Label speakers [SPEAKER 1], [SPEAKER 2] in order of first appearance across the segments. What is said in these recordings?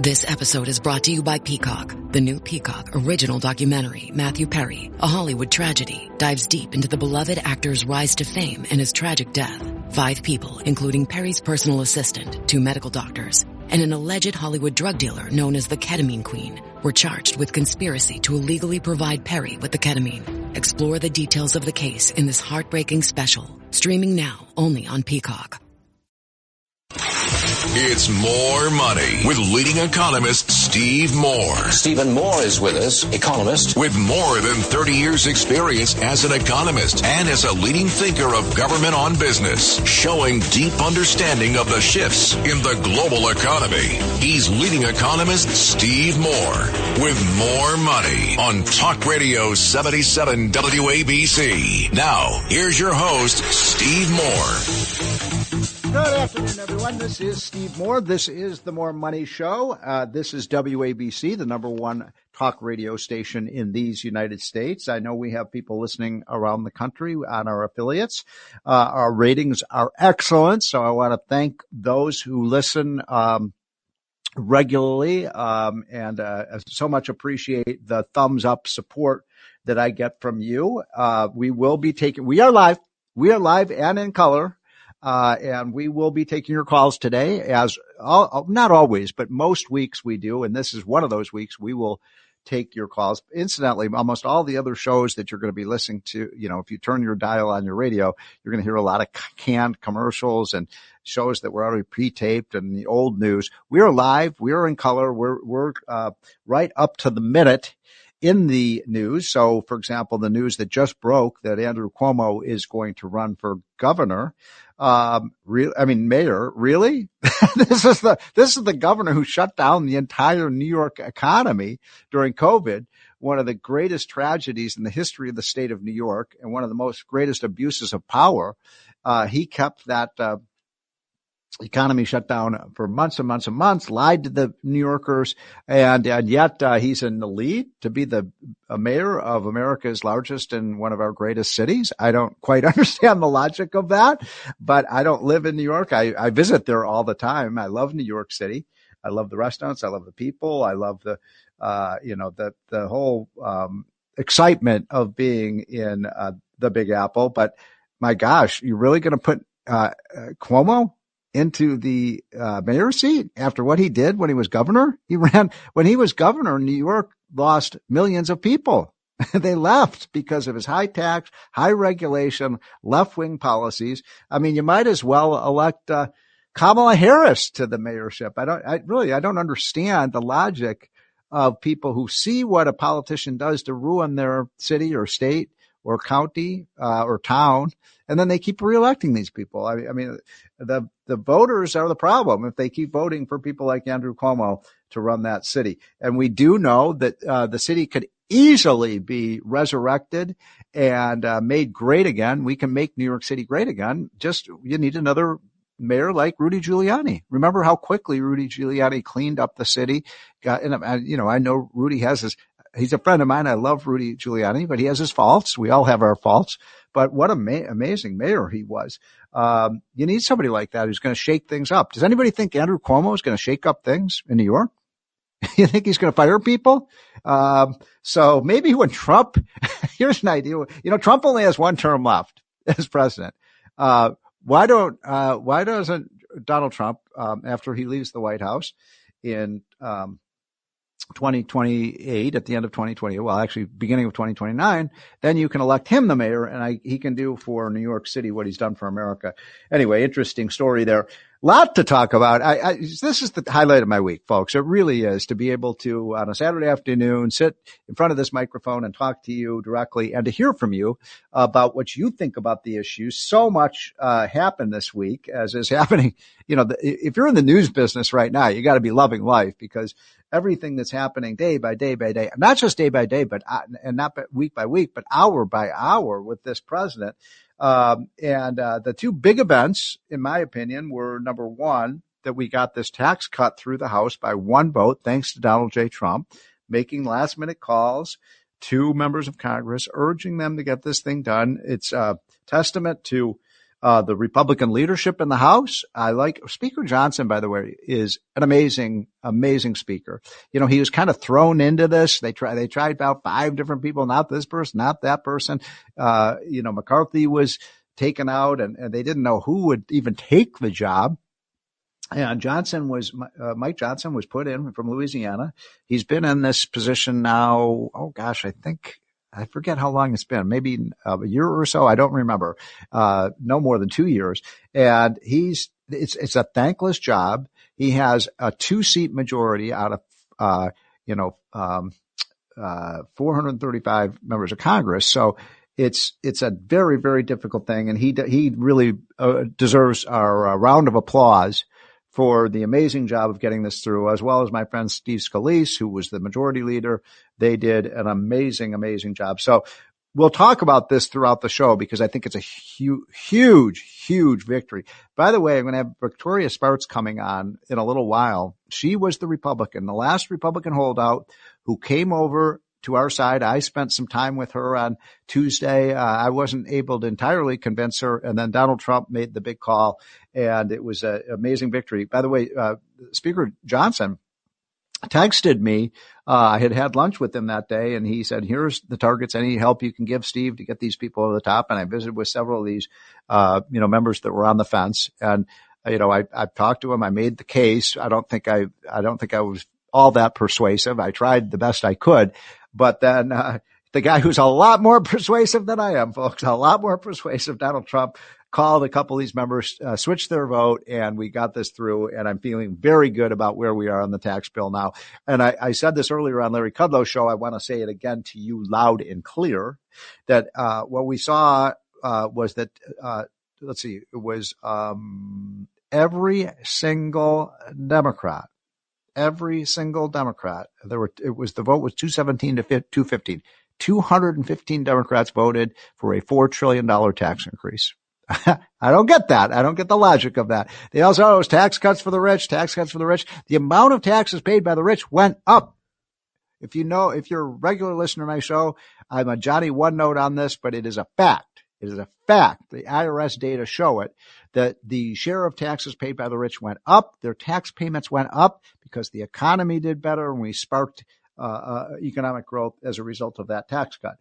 [SPEAKER 1] This episode is brought to you by Peacock. The new Peacock original documentary, Matthew Perry, A Hollywood Tragedy, dives deep into the beloved actor's rise to fame and his tragic death. 5 people, including Perry's personal assistant, 2 medical doctors, and an alleged Hollywood drug dealer known as the Ketamine Queen, were charged with conspiracy to illegally provide Perry with the ketamine. Explore the details of the case in this heartbreaking special, streaming now only on Peacock.
[SPEAKER 2] It's More Money with leading economist Steve Moore.
[SPEAKER 3] Stephen Moore is with us, economist.
[SPEAKER 2] With more than 30 years experience as an economist and as a leading thinker of government on business, showing deep understanding of the shifts in the global economy. He's leading economist Steve Moore with More Money on Talk Radio 77 WABC. Now, here's your host, Steve Moore.
[SPEAKER 4] Good afternoon, everyone. This is Steve Moore. This is the More Money Show. This is WABC, the number one talk radio station in these United States. I know we have people listening around the country on our affiliates. Our ratings are excellent, so I want to thank those who listen regularly and so much appreciate the thumbs up support that I get from you. We are live and in color. And we will be taking your calls today, not always, but most weeks we do. And this is one of those weeks we will take your calls. Incidentally, almost all the other shows that you're going to be listening to, if you turn your dial on your radio, you're going to hear a lot of canned commercials and shows that were already pre-taped and the old news. We are live. We are in color. We're right up to the minute in the news. So, for example, the news that just broke that Andrew Cuomo is going to run for governor. Mayor, really? This is the governor who shut down the entire New York economy during COVID. One of the greatest tragedies in the history of the state of New York and one of the most greatest abuses of power. He kept that, economy shut down for months and months and months, lied to the New Yorkers, and yet he's in the lead to be the mayor of America's largest and one of our greatest cities. I don't quite understand the logic of that, but I don't live in New York. I visit there all the time. I love New York City. I love the restaurants. I love the people. I love the whole excitement of being in the Big Apple. But my gosh, you're really going to put Cuomo into the mayor seat after what he did when he was governor? When he was governor, New York lost millions of people. They left because of his high tax, high regulation, left-wing policies. I mean, you might as well elect Kamala Harris to the mayorship. I don't understand the logic of people who see what a politician does to ruin their city or state or county or town, and then they keep reelecting these people. I mean, the voters are the problem if they keep voting for people like Andrew Cuomo to run that city. And we do know that the city could easily be resurrected and made great again. We can make New York City great again. Just you need another mayor like Rudy Giuliani. Remember how quickly Rudy Giuliani cleaned up the city. I know Rudy he's a friend of mine. I love Rudy Giuliani, but he has his faults. We all have our faults. But what amazing mayor he was. You need somebody like that who's going to shake things up. Does anybody think Andrew Cuomo is going to shake up things in New York? You think he's going to fire people? So maybe when Trump, here's an idea. Trump only has one term left as president. Why doesn't Donald Trump, after he leaves the White House in 2028, at the end of 2020, well, actually beginning of 2029, then you can elect him the mayor, and he can do for New York City what he's done for America. Anyway, interesting story there. Lot to talk about. This is the highlight of my week, folks. It really is, to be able to, on a Saturday afternoon, sit in front of this microphone and talk to you directly and to hear from you about what you think about the issues. So much happened this week, as is happening. If you're in the news business right now, you got to be loving life, because everything that's happening day by day by day, not just day by day, but and not week by week, but hour by hour with this president. The two big events, in my opinion, were, number one, that we got this tax cut through the House by one vote, thanks to Donald J. Trump, making last minute calls to members of Congress, urging them to get this thing done. It's a testament to the Republican leadership in the House. I like Speaker Johnson, by the way, is an amazing, amazing speaker. He was kind of thrown into this. They tried about 5 different people, not this person, not that person. McCarthy was taken out and they didn't know who would even take the job. And Mike Johnson was put in from Louisiana. He's been in this position now, I forget how long it's been, maybe a year or so. I don't remember, no more than 2 years. And it's a thankless job. He has a 2-seat majority out of, 435 members of Congress. So it's a very, very difficult thing. And he really deserves our round of applause for the amazing job of getting this through, as well as my friend Steve Scalise, who was the majority leader. They did an amazing, amazing job. So we'll talk about this throughout the show because I think it's a huge, huge victory. By the way, I'm going to have Victoria Spartz coming on in a little while. She was the last Republican holdout who came over to our side. I spent some time with her on Tuesday. I wasn't able to entirely convince her. And then Donald Trump made the big call and it was an amazing victory. By the way, Speaker Johnson texted me. I had lunch with him that day and he said, here's the targets. Any help you can give, Steve, to get these people over the top. And I visited with several of these, members that were on the fence. And, I've talked to him. I made the case. I don't think I was all that persuasive. I tried the best I could. But then the guy who's a lot more persuasive than I am, folks, a lot more persuasive, Donald Trump, called a couple of these members, switched their vote, and we got this through. And I'm feeling very good about where we are on the tax bill now. And I said this earlier on Larry Kudlow's show. I want to say it again to you loud and clear that what we saw was that, it was every single Democrat. The vote was 217 to 215. 215 Democrats voted for a $4 trillion tax increase. I don't get that. I don't get the logic of that. They also, it was tax cuts for the rich. The amount of taxes paid by the rich went up. If you're a regular listener to my show, I'm a Johnny One Note on this, but it is a fact. It is a fact. The IRS data show it, that the share of taxes paid by the rich went up. Their tax payments went up because the economy did better and we sparked economic growth as a result of that tax cut.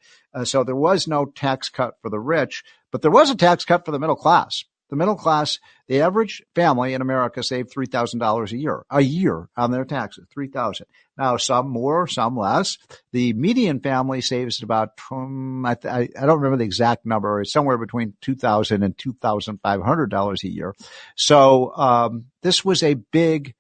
[SPEAKER 4] So there was no tax cut for the rich, but there was a tax cut for the middle class. The middle class, the average family in America saved $3,000 a year on their taxes, $3,000. Now, some more, some less. The median family saves about, I don't remember the exact number. It's somewhere between $2,000 and $2,500 a year. So, this was a big,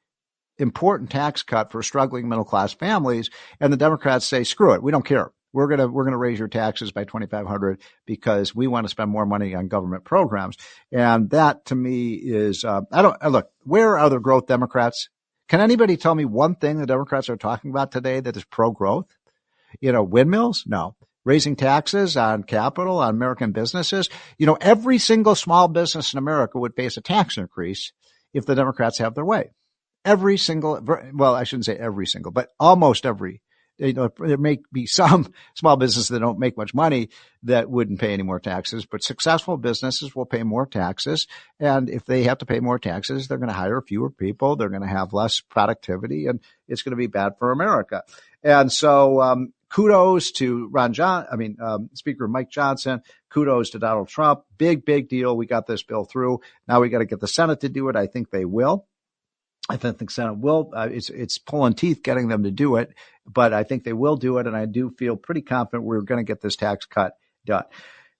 [SPEAKER 4] important tax cut for struggling middle class families. And the Democrats say, screw it. We don't care. We're going to raise your taxes by $2,500 because we want to spend more money on government programs. And that to me is, look, where are the growth Democrats? Can anybody tell me one thing the Democrats are talking about today that is pro-growth? Windmills? No. Raising taxes on capital, on American businesses. Every single small business in America would face a tax increase if the Democrats have their way. Every single, well, I shouldn't say every single, but almost every. There may be some small businesses that don't make much money that wouldn't pay any more taxes, but successful businesses will pay more taxes. And if they have to pay more taxes, they're going to hire fewer people. They're going to have less productivity and it's going to be bad for America. And so, kudos to Speaker Mike Johnson. Kudos to Donald Trump. Big, big deal. We got this bill through. Now we got to get the Senate to do it. I think they will. I think the Senate will. It's pulling teeth getting them to do it, but I think they will do it. And I do feel pretty confident we're going to get this tax cut done.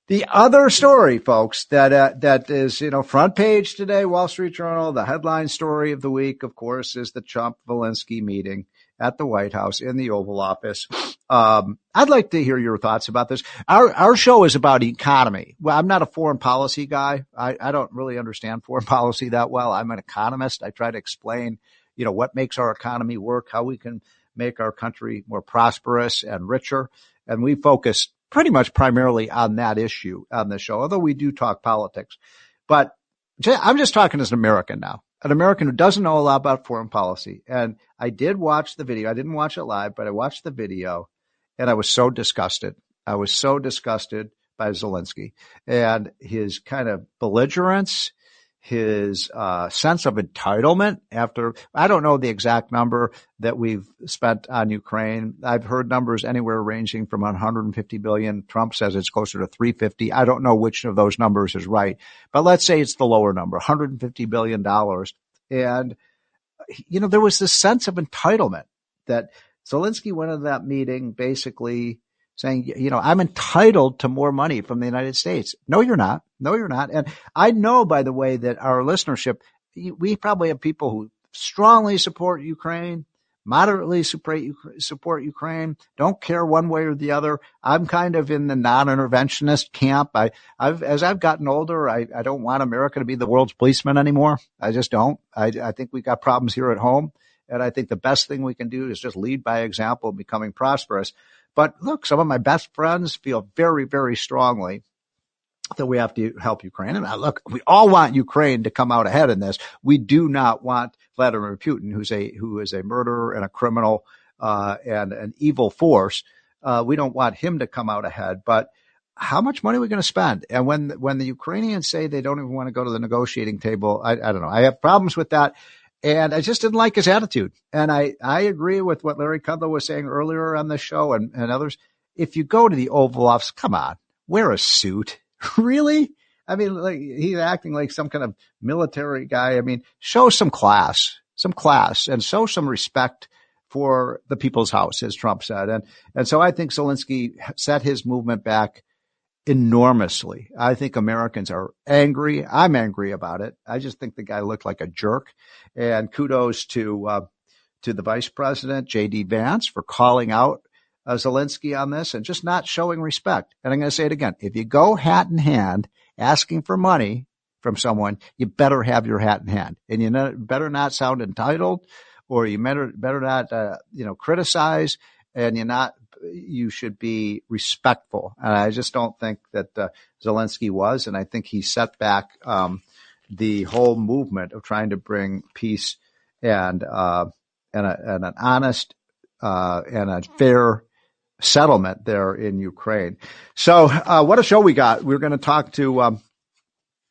[SPEAKER 4] The other story, folks, that is, front page today, Wall Street Journal, the headline story of the week, of course, is the Trump-Walensky meeting at the White House in the Oval Office. I'd like to hear your thoughts about this. Our show is about economy. Well, I'm not a foreign policy guy. I don't really understand foreign policy that well. I'm an economist. I try to explain, what makes our economy work, how we can make our country more prosperous and richer. And we focus pretty much primarily on that issue on the show, although we do talk politics. But I'm just talking as an American now. An American who doesn't know a lot about foreign policy. And I did watch the video. I didn't watch it live, but I watched the video and I was so disgusted. I was so disgusted by Zelensky, and his kind of belligerence, his sense of entitlement after, I don't know the exact number that we've spent on Ukraine. I've heard numbers anywhere ranging from 150 billion. Trump says it's closer to 350. I don't know which of those numbers is right, but let's say it's the lower number, $150 billion. And, there was this sense of entitlement that Zelensky went into that meeting basically saying, I'm entitled to more money from the United States. No, you're not. No, you're not. And I know, by the way, that our listenership, we probably have people who strongly support Ukraine, moderately support Ukraine, don't care one way or the other. I'm kind of in the non-interventionist camp. As I've gotten older, I don't want America to be the world's policeman anymore. I just don't. I think we've got problems here at home. And I think the best thing we can do is just lead by example, becoming prosperous. But look, some of my best friends feel very, very strongly that we have to help Ukraine. And look, we all want Ukraine to come out ahead in this. We do not want Vladimir Putin, who is a murderer and a criminal, and an evil force. We don't want him to come out ahead, but how much money are we going to spend? And when the Ukrainians say they don't even want to go to the negotiating table, I don't know. I have problems with that. And I just didn't like his attitude. And I agree with what Larry Kudlow was saying earlier on the show and others. If you go to the Oval Office, come on, wear a suit. Really? I mean, like, he's acting like some kind of military guy. I mean, show some class, and show some respect for the people's house, as Trump said. And so I think Zelensky set his movement back enormously. I think Americans are angry. I'm angry about it. I just think the guy looked like a jerk. And kudos to the vice president, J.D. Vance, for calling out Zelensky on this and just not showing respect. And I'm going to say it again. If you go hat in hand asking for money from someone, you better have your hat in hand, and you better not sound entitled, or you better not, criticize, and you should be respectful. And I just don't think that Zelensky was, and I think he set back the whole movement of trying to bring peace and an honest and a fair settlement there in Ukraine. So what a show we got. We're going to talk to,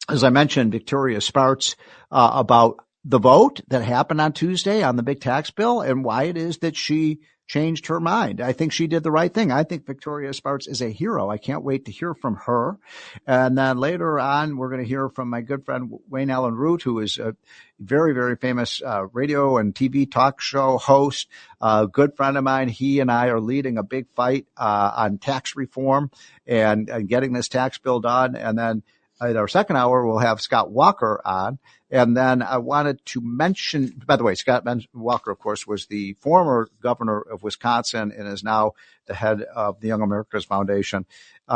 [SPEAKER 4] as I mentioned, Victoria Spartz about the vote that happened on Tuesday on the big tax bill and why it is that she changed her mind. I think she did the right thing. I think Victoria Spartz is a hero. I can't wait to hear from her. And then later on, we're going to hear from my good friend Wayne Allen Root, who is a very, very famous radio and TV talk show host, a good friend of mine. He and I are leading a big fight on tax reform and getting this tax bill done. And then in our second hour, we'll have Scott Walker on. And then I wanted to mention, by the way, Scott Walker, of course, was the former governor of Wisconsin and is now the head of the Young America's Foundation.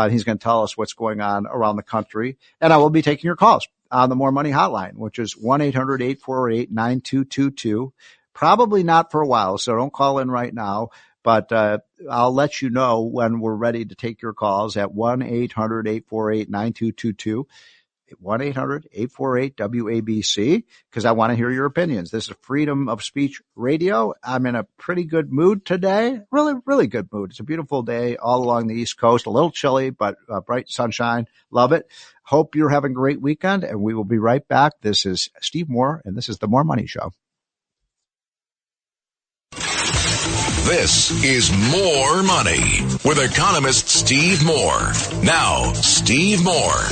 [SPEAKER 4] He's going to tell us what's going on around the country. And I will be taking your calls on the More Money Hotline, which is 1-800-848-9222. Probably not for a while, so don't call in right now. But I'll let you know when we're ready to take your calls at 1-800-848-9222. 1-800-848-WABC, because I want to hear your opinions. This is Freedom of Speech Radio. I'm in a pretty good mood today. Really, really good mood. It's a beautiful day all along the East Coast. A little chilly, but bright sunshine. Love it. Hope you're having a great weekend, and we will be right back. This is Steve Moore, and this is the More Money Show.
[SPEAKER 2] This is More Money with economist Steve Moore. Now, Steve Moore.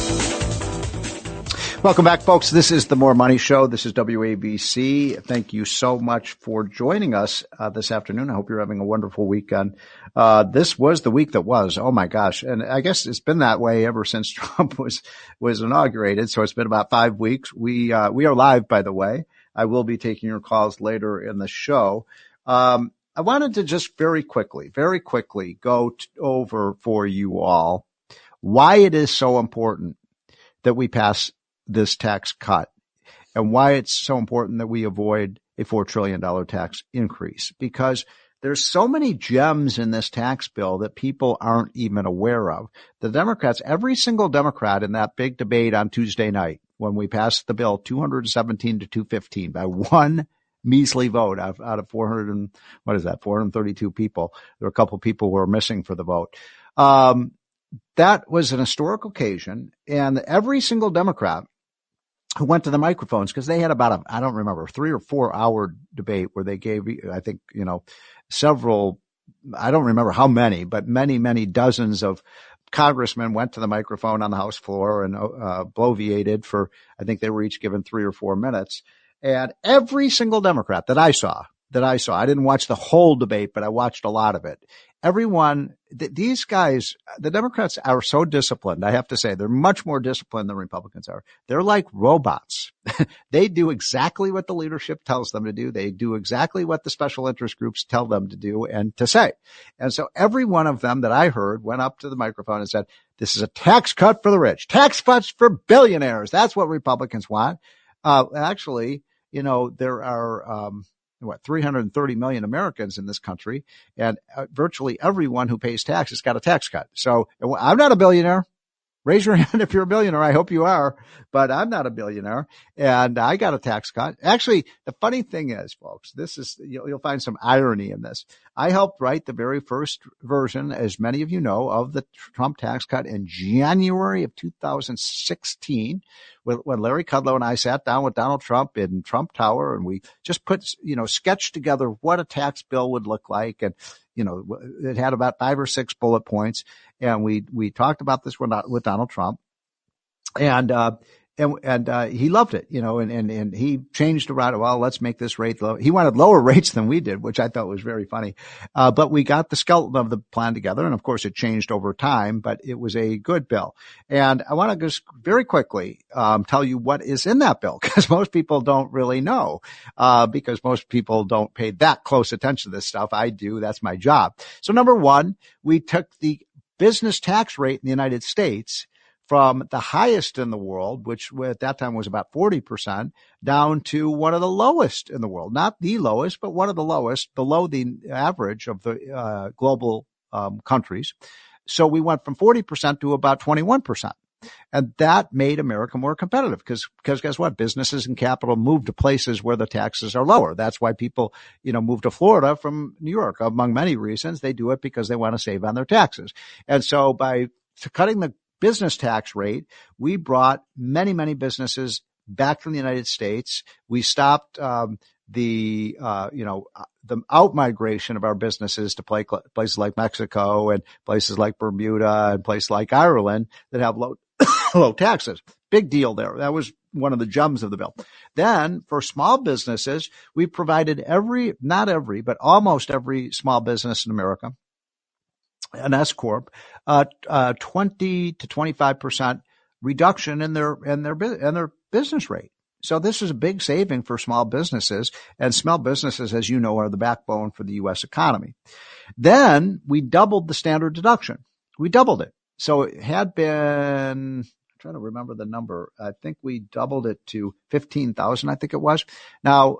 [SPEAKER 4] Welcome back, folks. This is the More Money Show. This is WABC. Thank you so much for joining us this afternoon. I hope you're having a wonderful weekend. This was the week that was. Oh, my gosh. And I guess it's been that way ever since Trump was inaugurated. So it's been about 5 weeks. We are live, by the way. I will be taking your calls later in the show. I wanted to just very quickly go over for you all why it is so important that we pass this tax cut and why it's so important that we avoid a $4 trillion tax increase, because there's so many gems in this tax bill that people aren't even aware of. The Democrats, every single Democrat in that big debate on Tuesday night, when we passed the bill 217 to 215 by one measly vote out of 432 people. There were a couple of people who were missing for the vote. that was an historic occasion, and every single Democrat who went to the microphones, because they had about I don't remember, 3 or 4 hour debate where they gave, I think, several, I don't remember how many, but many, many dozens of congressmen went to the microphone on the House floor and bloviated for, I think they were each given 3 or 4 minutes. And every single Democrat that I saw, I didn't watch the whole debate, but I watched a lot of it. Everyone, these guys, the Democrats are so disciplined. I have to say, they're much more disciplined than Republicans are. They're like robots. They do exactly what the leadership tells them to do. They do exactly what the special interest groups tell them to do and to say. And so every one of them that I heard went up to the microphone and said, this is a tax cut for the rich, tax cuts for billionaires. That's what Republicans want. Actually, there are, 330 million Americans in this country, and virtually everyone who pays taxes got a tax cut. So I'm not a billionaire. Raise your hand if you're a billionaire. I hope you are, but I'm not a billionaire, and I got a tax cut. Actually, the funny thing is, folks, this is, you'll find some irony in this. I helped write the very first version, as many of you know, of the Trump tax cut in January of 2016, when Larry Kudlow and I sat down with Donald Trump in Trump Tower, and we just sketched together what a tax bill would look like. And it had about 5 or 6 bullet points, and we talked about this with Donald Trump, and he loved it, and he changed around. Well, let's make this rate low. He wanted lower rates than we did, which I thought was very funny. But we got the skeleton of the plan together, and of course it changed over time, but it was a good bill. And I want to just very quickly tell you what is in that bill, because most people don't really know, because most people don't pay that close attention to this stuff. I do. That's my job. So number one, we took the business tax rate in the United States from the highest in the world, which at that time was about 40%, down to one of the lowest in the world. Not the lowest, but one of the lowest, below the average of the global countries. So we went from 40% to about 21%. And that made America more competitive, because guess what? Businesses and capital move to places where the taxes are lower. That's why people, move to Florida from New York, among many reasons. They do it because they want to save on their taxes. And so by cutting the business tax rate, we brought many, many businesses back from the United States. We stopped the out-migration of our businesses to places like Mexico and places like Bermuda and places like Ireland that have low taxes. Big deal there. That was one of the gems of the bill. Then for small businesses, we provided but almost every small business in America, an S corp, 20 to 25% reduction in their business rate. So this is a big saving for small businesses, and small businesses, as you know, are the backbone for the U.S. economy. Then we doubled the standard deduction. We doubled it. So it had been, I'm trying to remember the number. I think we doubled it to 15,000, I think it was. Now,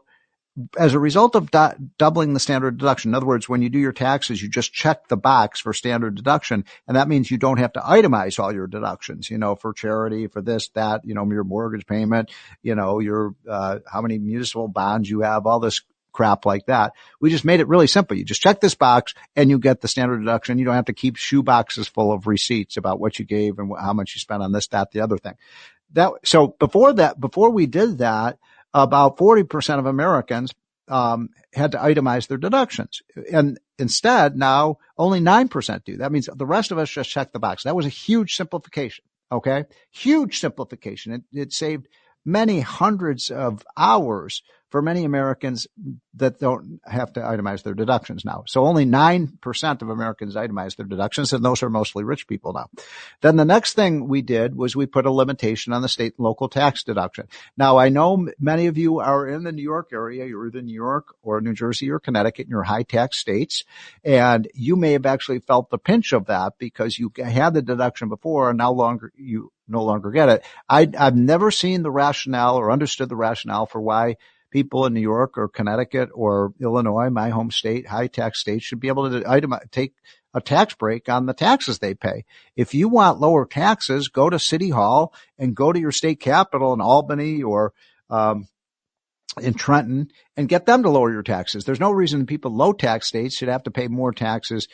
[SPEAKER 4] as a result of doubling the standard deduction, in other words, when you do your taxes, you just check the box for standard deduction, and that means you don't have to itemize all your deductions, for charity, for this, that, your mortgage payment, your how many municipal bonds you have, all this crap like that. We just made it really simple. You just check this box and you get the standard deduction. You don't have to keep shoe boxes full of receipts about what you gave and how much you spent on this, that, the other thing. So before we did that, about 40% of Americans had to itemize their deductions. And instead, now only 9% do. That means the rest of us just check the box. That was a huge simplification. Okay? Huge simplification. It saved many hundreds of hours for many Americans that don't have to itemize their deductions now. So only 9% of Americans itemize their deductions, and those are mostly rich people now. Then the next thing we did was we put a limitation on the state and local tax deduction. Now, I know many of you are in the New York area. You're either New York or New Jersey or Connecticut in your high tax states, and you may have actually felt the pinch of that because you had the deduction before and you no longer get it. I've never seen the rationale or understood the rationale for why people in New York or Connecticut or Illinois, my home state, high tax states, should be able to take a tax break on the taxes they pay. If you want lower taxes, go to City Hall and go to your state capital in Albany or in Trenton and get them to lower your taxes. There's no reason people in low tax states should have to pay more taxes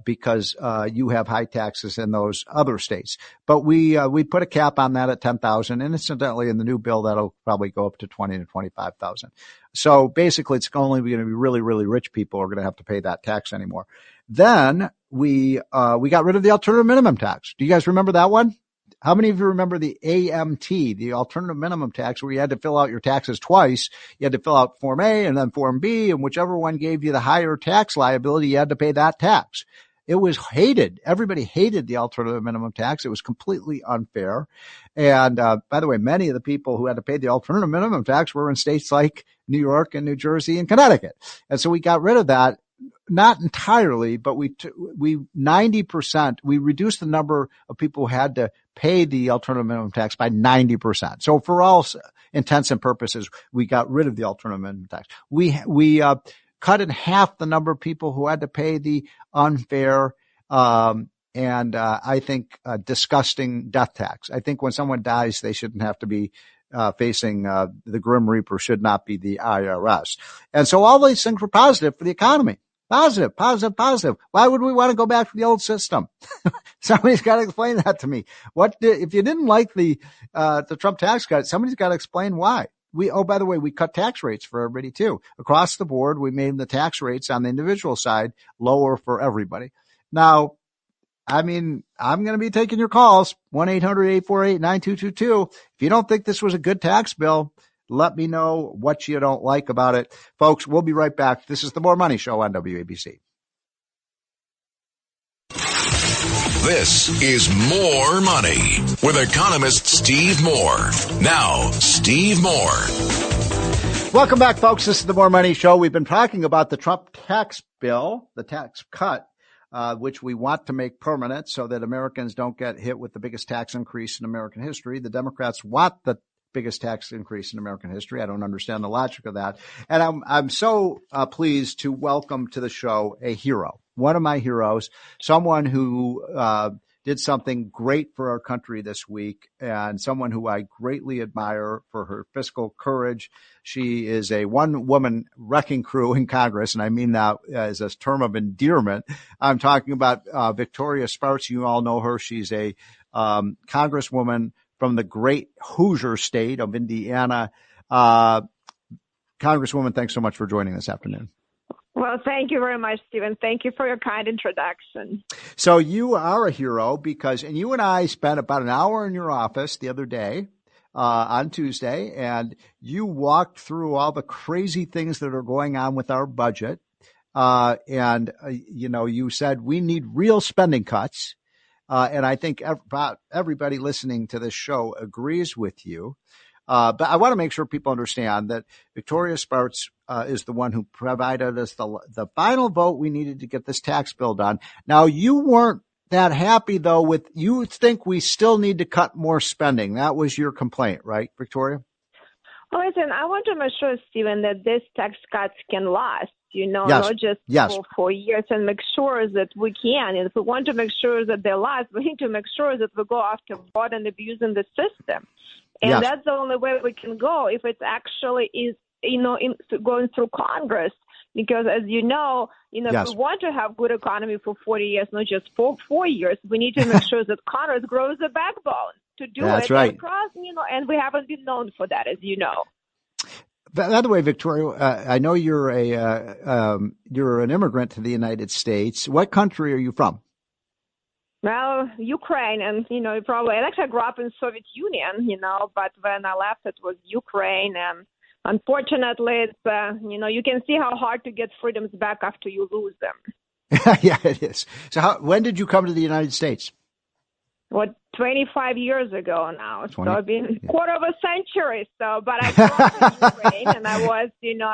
[SPEAKER 4] because you have high taxes in those other states. But we put a cap on that at 10,000, and incidentally, in the new bill, that'll probably go up to 20 to 25,000. So basically, it's only going to be really, really rich people who are going to have to pay that tax anymore. Then we got rid of the alternative minimum tax. Do you guys remember that one? How many of you remember the AMT, the alternative minimum tax, where you had to fill out your taxes twice? You had to fill out Form A and then Form B, and whichever one gave you the higher tax liability, you had to pay that tax. It was hated. Everybody hated the alternative minimum tax. It was completely unfair. And by the way, many of the people who had to pay the alternative minimum tax were in states like New York and New Jersey and Connecticut. And so we got rid of that. Not entirely, but we 90%, we reduced the number of people who had to pay the alternative minimum tax by 90%. So for all intents and purposes, we got rid of the alternative minimum tax. We cut in half the number of people who had to pay the unfair, and I think disgusting death tax. I think when someone dies, they shouldn't have to be facing the Grim Reaper, should not be the IRS. And so all these things were positive for the economy. Positive, positive, positive. Why would we want to go back to the old system? Somebody's got to explain that to me. If you didn't like the Trump tax cut, somebody's got to explain why. By the way, we cut tax rates for everybody too. Across the board, we made the tax rates on the individual side lower for everybody. Now, I mean, I'm going to be taking your calls, 1-800-848-9222. If you don't think this was a good tax bill, let me know what you don't like about it. Folks, we'll be right back. This is the More Money Show on WABC.
[SPEAKER 2] This is More Money with economist Steve Moore. Now, Steve Moore.
[SPEAKER 4] Welcome back, folks. This is the More Money Show. We've been talking about the Trump tax bill, the tax cut, which we want to make permanent so that Americans don't get hit with the biggest tax increase in American history. The Democrats want the biggest tax increase in American history. I don't understand the logic of that. And I'm so pleased to welcome to the show a hero, one of my heroes, someone who did something great for our country this week, and someone who I greatly admire for her fiscal courage. She is a one-woman wrecking crew in Congress, and I mean that as a term of endearment. I'm talking about Victoria Spartz. You all know her. She's a congresswoman from the great Hoosier state of Indiana. Congresswoman, thanks so much for joining this afternoon.
[SPEAKER 5] Well, thank you very much, Stephen. Thank you for your kind introduction.
[SPEAKER 4] So you are a hero and you and I spent about an hour in your office the other day, on Tuesday, and you walked through all the crazy things that are going on with our budget. You said we need real spending cuts. And I think about everybody listening to this show agrees with you. But I want to make sure people understand that Victoria Spartz is the one who provided us the final vote we needed to get this tax bill done. Now, you weren't that happy, though, you think we still need to cut more spending. That was your complaint, right, Victoria?
[SPEAKER 5] Well, listen, I want to make sure, Stephen, that these tax cuts can last.
[SPEAKER 4] Yes.
[SPEAKER 5] Not just for 4 years, and make sure that we can. And if we want to make sure that they last, we need to make sure that we go after fraud and abusing the system. And that's the only way we can go if it actually is, going through Congress. Because as you know, if we want to have good economy for 40 years, not just for 4 years, we need to make sure that Congress grows a backbone to do
[SPEAKER 4] That's
[SPEAKER 5] it.
[SPEAKER 4] right.
[SPEAKER 5] Across, and we haven't been known for that, as you know.
[SPEAKER 4] By the way, Victoria, I know you're you're an immigrant to the United States. What country are you from?
[SPEAKER 5] Well, Ukraine, and actually I grew up in Soviet Union, but when I left, it was Ukraine, and unfortunately, it's you can see how hard to get freedoms back after you lose them.
[SPEAKER 4] Yeah, it is. So, when did you come to the United States?
[SPEAKER 5] 25 years ago now. So I've been quarter of a century. But I grew up in Ukraine, and I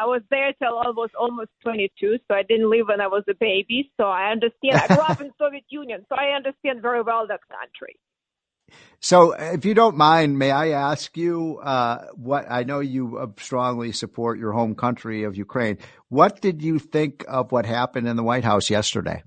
[SPEAKER 5] was there till I was almost 22. So I didn't leave when I was a baby. So I understand. I grew up in Soviet Union, so I understand very well that country.
[SPEAKER 4] So if you don't mind, may I ask you what I know you strongly support your home country of Ukraine. What did you think of what happened in the White House yesterday?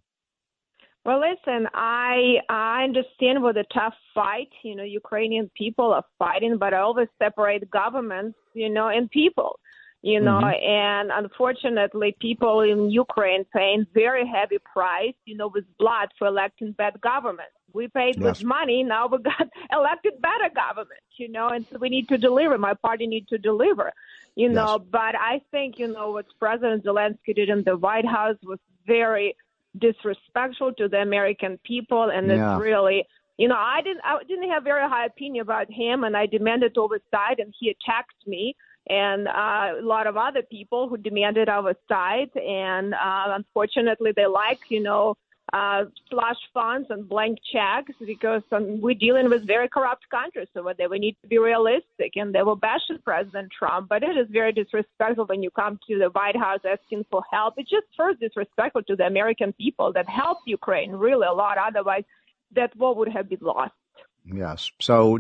[SPEAKER 5] Well, listen, I understand what a tough fight, Ukrainian people are fighting, but I always separate governments, and people. you know, and unfortunately people in Ukraine paying very heavy price, you know, with blood for electing bad government. We paid with money. Now we got elected better government, you know, and so we need to deliver. My party needs to deliver, you know, but I think, you know, what President Zelensky did in the White House was very disrespectful to the American people. And it's really, you know, I didn't have very high opinion about him, and I demanded oversight, and he attacked me and a lot of other people who demanded oversight. And unfortunately, they like, you know, slush funds and blank checks because we're dealing with very corrupt countries over there. We need to be realistic, and they will bash President Trump, but it is very disrespectful when you come to the White House asking for help. It's just first disrespectful to the American people that helped Ukraine really a lot. Otherwise, that war would have been lost.
[SPEAKER 4] Yes. So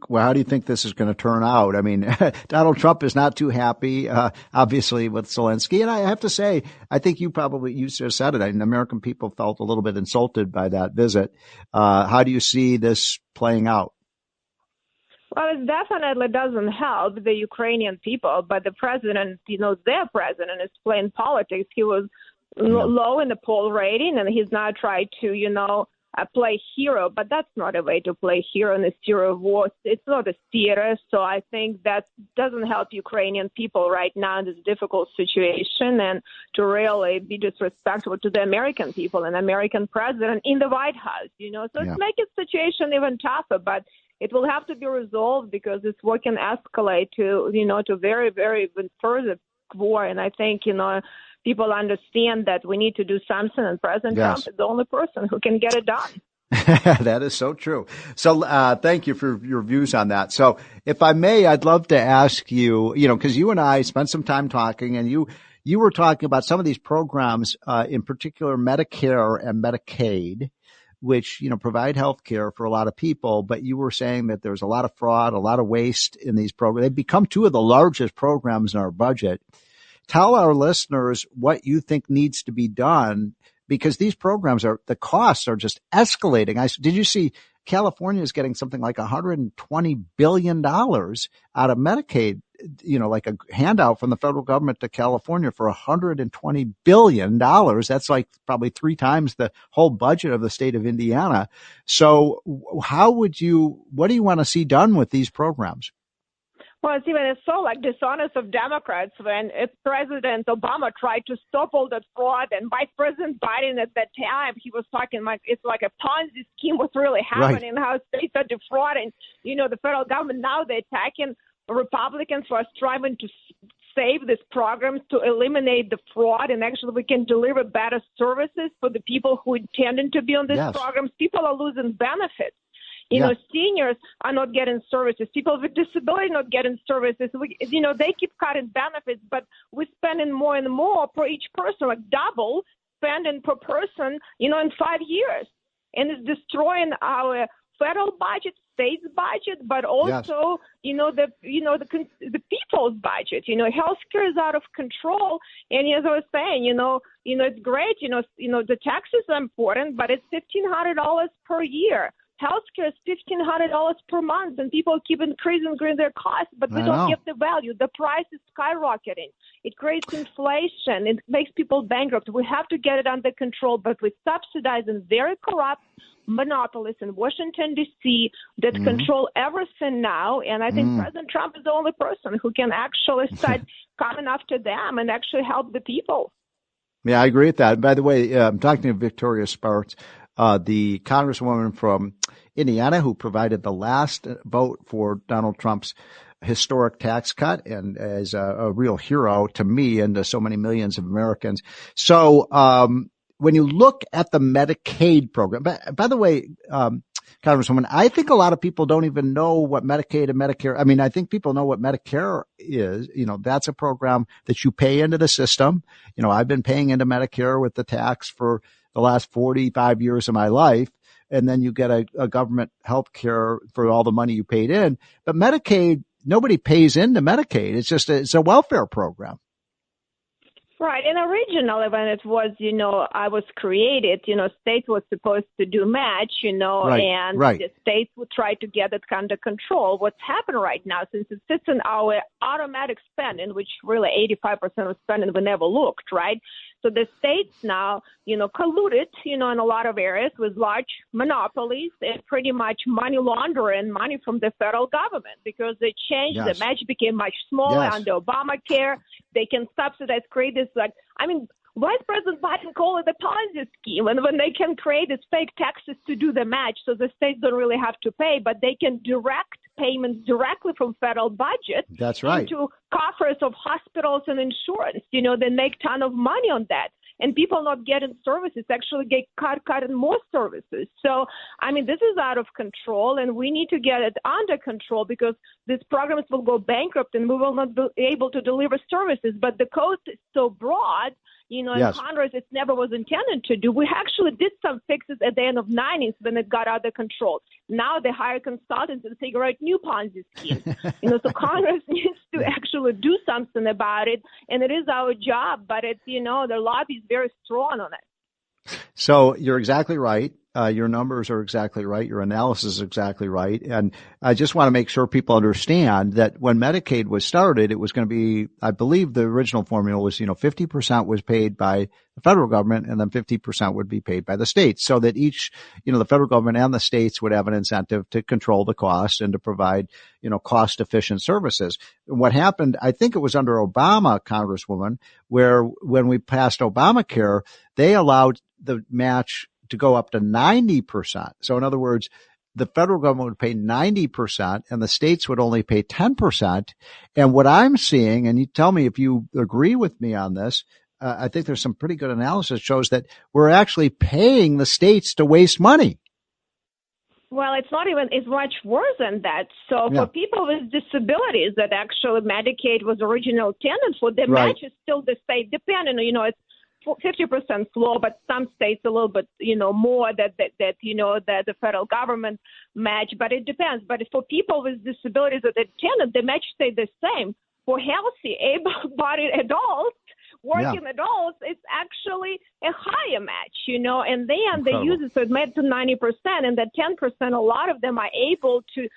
[SPEAKER 4] how do you think this is going to turn out? I mean, Donald Trump is not too happy, obviously, with Zelensky. And I have to say, I think you just said it. I mean, American people felt a little bit insulted by that visit. How do you see this playing out?
[SPEAKER 5] Well, it definitely doesn't help the Ukrainian people, but the president, you know, their president is playing politics. He was low in the poll rating, and he's now tried to, you know, play hero, but that's not a way to play hero in a Syria war. It's not a theater, so I think that doesn't help Ukrainian people right now in this difficult situation, and to really be disrespectful to the American people and American president in the White House, you know. So it's making the situation even tougher, but it will have to be resolved because this war can escalate to, you know, to very, very even further war, and I think, you know, people understand that we need to do something, and President Trump is the only person who can get it done.
[SPEAKER 4] That is so true. So thank you for your views on that. So if I may, I'd love to ask you, you know, because you and I spent some time talking, and you were talking about some of these programs, in particular Medicare and Medicaid, which, you know, provide health care for a lot of people. But you were saying that there's a lot of fraud, a lot of waste in these programs. They've become two of the largest programs in our budget. Tell our listeners what you think needs to be done, because these programs the costs are just escalating. Did you see California is getting something like $120 billion out of Medicaid, you know, like a handout from the federal government to California for $120 billion. That's like probably 3 times the whole budget of the state of Indiana. So what do you want to see done with these programs?
[SPEAKER 5] Well, Stephen, it's so like dishonest of Democrats when President Obama tried to stop all that fraud, and Vice President Biden at that time, he was talking like it's like a Ponzi scheme was really happening, how states are defrauding, you know, the federal government. Now they're attacking Republicans for striving to save these programs, to eliminate the fraud, and actually we can deliver better services for the people who intended to be on these programs. People are losing benefits. You know, seniors are not getting services. People with disability not getting services. You know, they keep cutting benefits, but we're spending more and more per each person, like double spending per person, you know, in 5 years. And it's destroying our federal budget, state's budget, but also, you know, the people's budget. You know, healthcare is out of control. And as I was saying, you know, it's great. You know, the taxes are important, but it's $1,500 per year. Healthcare is $1,500 per month, and people keep increasing their costs, but we don't get the value. The price is skyrocketing. It creates inflation. It makes people bankrupt. We have to get it under control, but we're subsidizing very corrupt monopolists in Washington, D.C. that control everything now, and I think President Trump is the only person who can actually start coming after them and actually help the people.
[SPEAKER 4] Yeah, I agree with that. By the way, I'm talking to Victoria Spartz, the congresswoman from Indiana who provided the last vote for Donald Trump's historic tax cut, and as a real hero to me and to so many millions of Americans. So when you look at the Medicaid program, by the way, Congresswoman, I think a lot of people don't even know what Medicaid and Medicare. I mean, I think people know what Medicare is. You know, that's a program that you pay into the system. You know, I've been paying into Medicare with the tax for the last 45 years of my life. And then you get a government health care for all the money you paid in. But Medicaid, nobody pays into Medicaid. It's just it's a welfare program.
[SPEAKER 5] Right. And originally when it was, I was created, states was supposed to do match, and the states would try to get it under control. What's happened right now, since it sits in our automatic spending, which really 85% of spending we never looked, right? So the states now, colluded, in a lot of areas with large monopolies and pretty much money laundering money from the federal government because they changed.
[SPEAKER 4] Yes.
[SPEAKER 5] The match became much smaller
[SPEAKER 4] Yes.
[SPEAKER 5] under Obamacare. They can subsidize, create this, Vice President Biden called it a Ponzi scheme, and when they can create these fake taxes to do the match, so the states don't really have to pay, but they can direct payments directly from federal budget
[SPEAKER 4] That's right.
[SPEAKER 5] into coffers of hospitals and insurance. They make a ton of money on that. And people not getting services actually get cut in more services. So, this is out of control, and we need to get it under control because these programs will go bankrupt and we will not be able to deliver services. But the code is so broad, in Congress, it never was intended to do. We actually did some fixes at the end of the 90s when it got out of control. Now they hire consultants and figure out new Ponzi schemes. So Congress needs to actually do something about it, and it is our job. But it's, the lobby is very strong on it.
[SPEAKER 4] So you're exactly right. Your numbers are exactly right. Your analysis is exactly right. And I just want to make sure people understand that when Medicaid was started, it was going to be, I believe the original formula was, 50% was paid by the federal government and then 50% would be paid by the states so that each, the federal government and the states would have an incentive to control the cost and to provide, cost efficient services. And what happened, I think it was under Obama, Congresswoman, where when we passed Obamacare, they allowed the match to go up to 90%. So in other words, the federal government would pay 90% and the states would only pay 10%. And what I'm seeing, and you tell me if you agree with me on this, I think there's some pretty good analysis shows that we're actually paying the states to waste money.
[SPEAKER 5] Well, it's much worse than that. So for people with disabilities that actually Medicaid was originally intended for, the match is still the state dependent. It's 50% floor, but some states a little bit, more that the federal government match, but it depends. But for people with disabilities that attended, the match stayed the same. For healthy, able-bodied adults, working adults, it's actually a higher match, and then they use it, so it made to 90%, and that 10%, a lot of them are able to,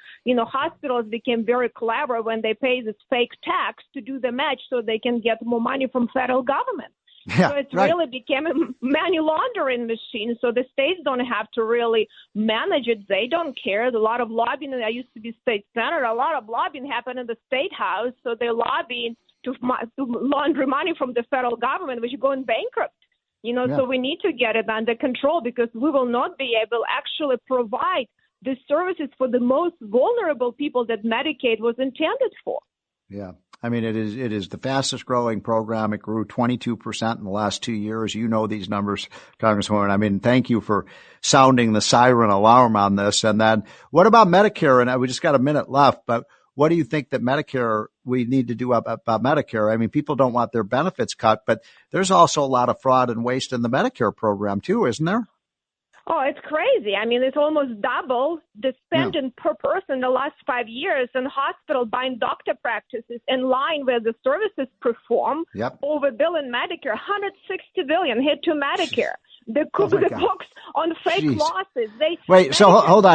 [SPEAKER 5] hospitals became very clever when they pay this fake tax to do the match so they can get more money from federal government. So it really became a money laundering machine. So the states don't have to really manage it. They don't care. A lot of lobbying, I used to be state senator, a lot of lobbying happened in the state house. So they're lobbying to launder money from the federal government, which is going bankrupt. So we need to get it under control because we will not be able to actually provide the services for the most vulnerable people that Medicaid was intended for.
[SPEAKER 4] Yeah. It is the fastest growing program. It grew 22% in the last 2 years. You know these numbers, Congresswoman. Thank you for sounding the siren alarm on this. And then what about Medicare? And we just got a minute left, but what do you think that we need to do about Medicare? People don't want their benefits cut, but there's also a lot of fraud and waste in the Medicare program too, isn't there?
[SPEAKER 5] Oh, it's crazy. It's almost double the spending per person in the last 5 years, and hospital buying doctor practices in line where the services perform, overbilling Medicare, $160 billion hit to Medicare. The books on fake losses.
[SPEAKER 4] Hold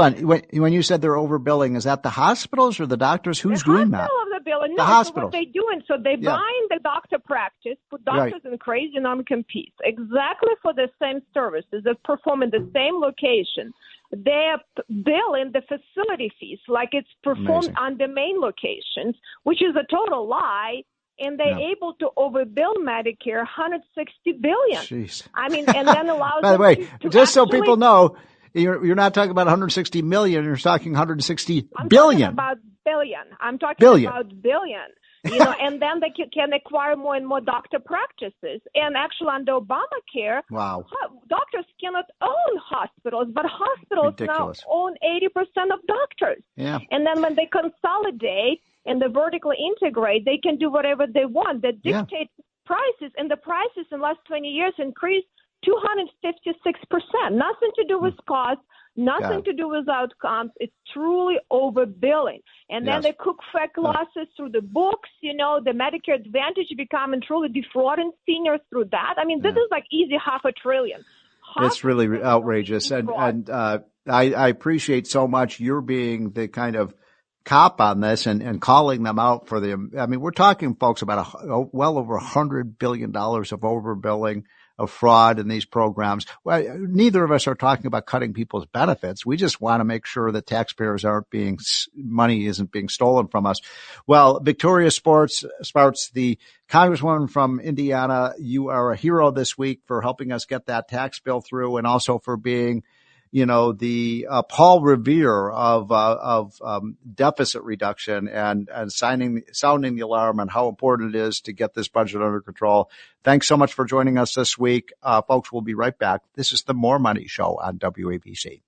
[SPEAKER 4] on. When you said they're overbilling, is that the hospitals or the doctors? Who's doing that?
[SPEAKER 5] The hospitals. So what they're doing, so they're buying the doctor practice, put doctors in crazy non-compete, exactly for the same services that perform in the same location. They're billing the facility fees like it's performed on the main locations, which is a total lie. And they're able to overbill Medicare $160 billion. Jeez. And then allows.
[SPEAKER 4] By the way, just so people know, you're not talking about 160 million. You're talking 160 billion.
[SPEAKER 5] I'm talking about billion. I'm talking about billion. And then they can acquire more and more doctor practices. And actually, under Obamacare, doctors cannot own hospitals, but hospitals now own 80% of doctors. Yeah. And then when they consolidate and they vertically integrate, they can do whatever they want. They dictate prices, and the prices in the last 20 years increased 256%. Nothing to do with cost, Nothing to do with outcomes. It's truly overbilling. And then they cook fake losses through the books. You know, the Medicare Advantage becoming truly defrauding seniors through that. I mean, this is like easy $500 billion.
[SPEAKER 4] It's really outrageous. And I appreciate so much you're being the kind of cop on this and calling them out for I mean, we're talking, folks, about well over $100 billion of overbilling, of fraud in these programs. Well, neither of us are talking about cutting people's benefits. We just want to make sure that taxpayers money isn't being stolen from us. Well, Victoria Spartz, the Congresswoman from Indiana, you are a hero this week for helping us get that tax bill through, and also for being, the Paul Revere of deficit reduction and sounding the alarm on how important it is to get this budget under control. Thanks so much for joining us this week. Folks, we'll be right back. This is the More Money Show on WABC.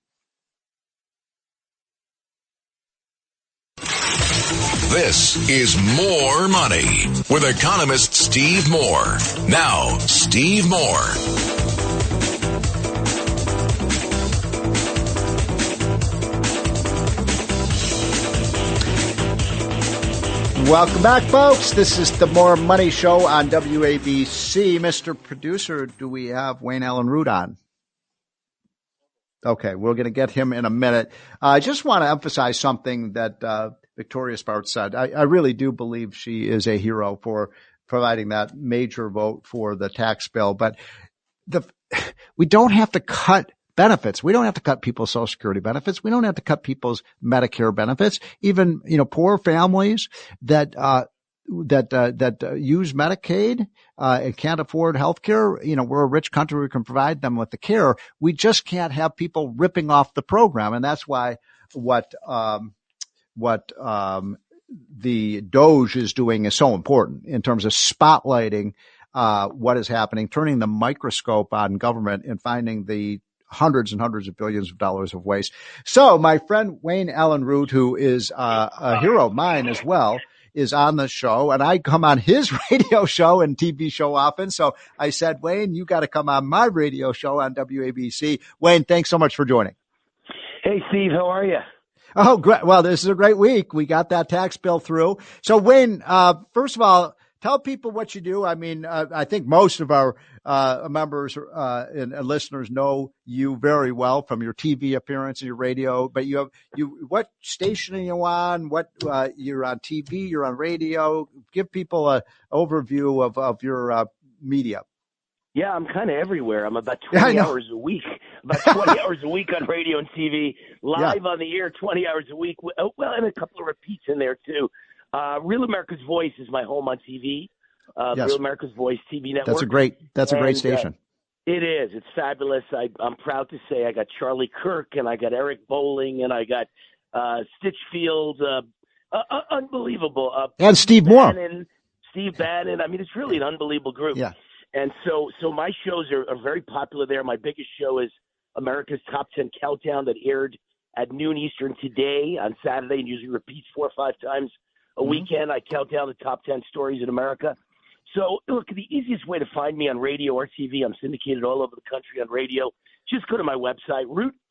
[SPEAKER 2] This is More Money with economist Steve Moore. Now, Steve Moore.
[SPEAKER 4] Welcome back, folks. This is the More Money Show on WABC. Mr. Producer, do we have Wayne Allyn Root on? Okay, we're going to get him in a minute. I just want to emphasize something that Victoria Spartz said. I really do believe she is a hero for providing that major vote for the tax bill. But we don't have to cut benefits. We don't have to cut people's Social Security benefits. We don't have to cut people's Medicare benefits. Even, poor families that use Medicaid, and can't afford health care. We're a rich country. We can provide them with the care. We just can't have people ripping off the program. And that's why what the DOGE is doing is so important in terms of spotlighting, what is happening, turning the microscope on government and finding the hundreds and hundreds of billions of dollars of waste. So my friend Wayne Allyn Root, who is a hero of mine as well, is on the show, and I come on his radio show and TV show often. So I said, Wayne, you got to come on my radio show on WABC. Wayne, thanks so much for joining.
[SPEAKER 6] Hey, Steve, how are you?
[SPEAKER 4] Oh, great. Well, this is a great week. We got that tax bill through. So Wayne, first of all, tell people what you do. I mean, I think most of our members and listeners know you very well from your TV appearance and your radio. But what station are you on? What you're on TV? You're on radio. Give people an overview of your media.
[SPEAKER 6] Yeah, I'm kind of everywhere. I'm about 20 hours a week. About 20 hours a week on radio and TV, live on the air 20 hours a week. Well, and a couple of repeats in there too. Real America's Voice is my home on TV. Real America's Voice TV network.
[SPEAKER 4] That's a great station.
[SPEAKER 6] It is. It's fabulous. I'm proud to say I got Charlie Kirk and I got Eric Bolling and I got Stitchfield. Unbelievable.
[SPEAKER 4] And Steve Moore.
[SPEAKER 6] Steve Bannon. I mean, it's really an unbelievable group.
[SPEAKER 4] Yeah.
[SPEAKER 6] And so my shows are very popular there. My biggest show is America's Top 10 Countdown that aired at noon Eastern today on Saturday and usually repeats 4 or 5 times a weekend. I count down the top 10 stories in America. So, look, the easiest way to find me on radio or TV, I'm syndicated all over the country on radio. Just go to my website,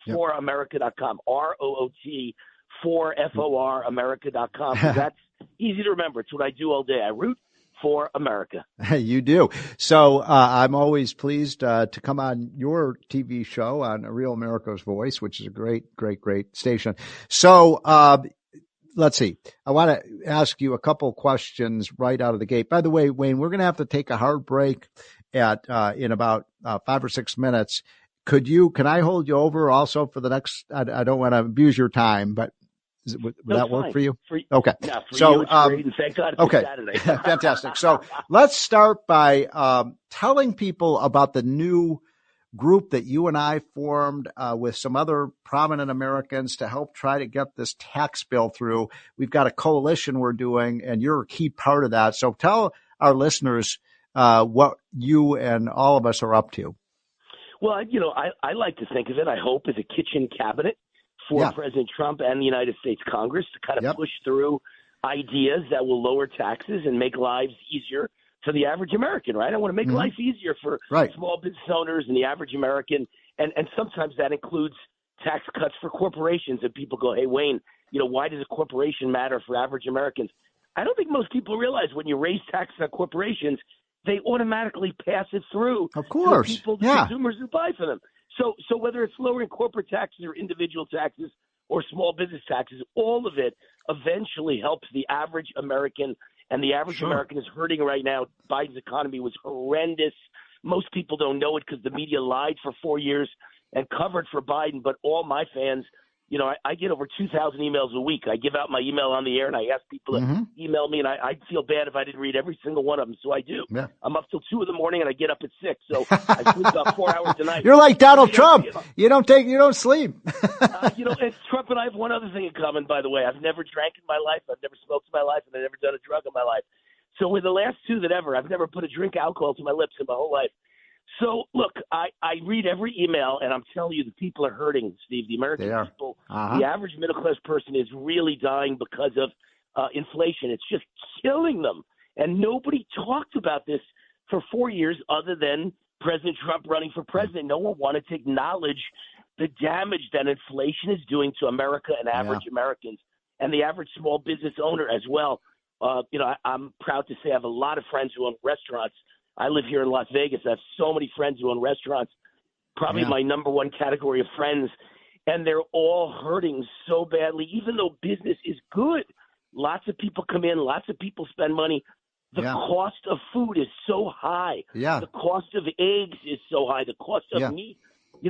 [SPEAKER 6] root4america.com, ROOT 4FOR America.com. That's easy to remember. It's what I do all day. I root for America.
[SPEAKER 4] You do. So I'm always pleased to come on your TV show on Real America's Voice, which is a great, great, great station. So let's see. I want to ask you a couple questions right out of the gate. By the way, Wayne, we're going to have to take a hard break in about 5 or 6 minutes. Can I hold you over also for the next? I don't want to abuse your time, but would that work for you? Okay.
[SPEAKER 6] Yeah, for you it's great, and thank God it's Saturday.
[SPEAKER 4] Fantastic. So let's start by telling people about the new group that you and I formed with some other prominent Americans to help try to get this tax bill through. We've got a coalition we're doing, and you're a key part of that. So tell our listeners what you and all of us are up to.
[SPEAKER 6] Well, I like to think of it, I hope, as a kitchen cabinet for President Trump and the United States Congress to kind of push through ideas that will lower taxes and make lives easier for the average American, right? I want to make life easier for small business owners and the average American. And sometimes that includes tax cuts for corporations, and people go, hey, Wayne, why does a corporation matter for average Americans? I don't think most people realize when you raise taxes on corporations, they automatically pass it through
[SPEAKER 4] of course.
[SPEAKER 6] to the people, the consumers who buy for them. So whether it's lowering corporate taxes or individual taxes or small business taxes, all of it eventually helps the average American, and the average American is hurting right now. Biden's economy was horrendous. Most people don't know it because the media lied for 4 years and covered for Biden, but all my fans, I get over 2,000 emails a week. I give out my email on the air, and I ask people to email me, and I'd feel bad if I didn't read every single one of them, so I do.
[SPEAKER 4] Yeah.
[SPEAKER 6] I'm up till 2 a.m, and I get up at 6, so I sleep about 4 hours a night.
[SPEAKER 4] You're like Donald Trump. You don't sleep.
[SPEAKER 6] And Trump and I have one other thing in common, by the way. I've never drank in my life, I've never smoked in my life, and I've never done a drug in my life. So we're the last two that ever. I've never put a drink of alcohol to my lips in my whole life. So, look, I read every email, and I'm telling you, the people are hurting, Steve. The American people, the average middle-class person is really dying because of inflation. It's just killing them. And nobody talked about this for 4 years other than President Trump running for president. No one wanted to acknowledge the damage that inflation is doing to America and average Americans and the average small business owner as well. I'm proud to say I have a lot of friends who own restaurants. I live here in Las Vegas. I have so many friends who own restaurants, probably my number one category of friends, and they're all hurting so badly, even though business is good. Lots of people come in. Lots of people spend money. The cost of food is so high.
[SPEAKER 4] Yeah.
[SPEAKER 6] The cost of eggs is so high. The cost of meat.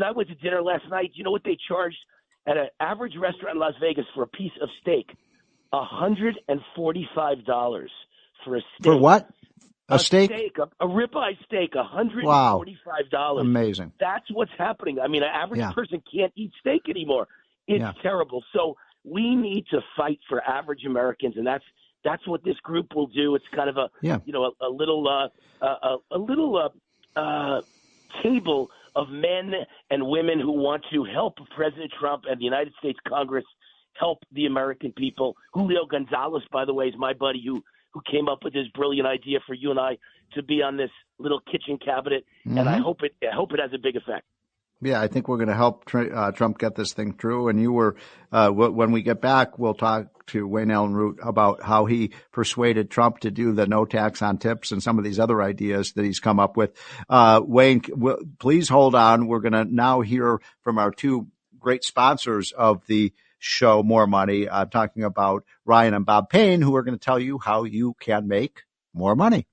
[SPEAKER 6] I went to dinner last night. You know what they charged at an average restaurant in Las Vegas for a piece of steak? $145 for a steak.
[SPEAKER 4] For what? A steak?
[SPEAKER 6] A ribeye steak, $145.
[SPEAKER 4] Wow. Amazing.
[SPEAKER 6] That's what's happening. I mean, an average person can't eat steak anymore. It's terrible. So we need to fight for average Americans, and that's what this group will do. It's kind of a little table of men and women who want to help President Trump and the United States Congress help the American people. Julio Gonzalez, by the way, is my buddy who came up with this brilliant idea for you and I to be on this little kitchen cabinet, and I hope it has a big effect.
[SPEAKER 4] Yeah, I think we're going to help Trump get this thing through. And you were, when we get back, we'll talk to Wayne Allyn Root about how he persuaded Trump to do the no tax on tips and some of these other ideas that he's come up with. Wayne, please hold on. We're going to now hear from our two great sponsors of the show, More Money. I'm talking about Ryan and Bob Payne, who are going to tell you how you can make more money.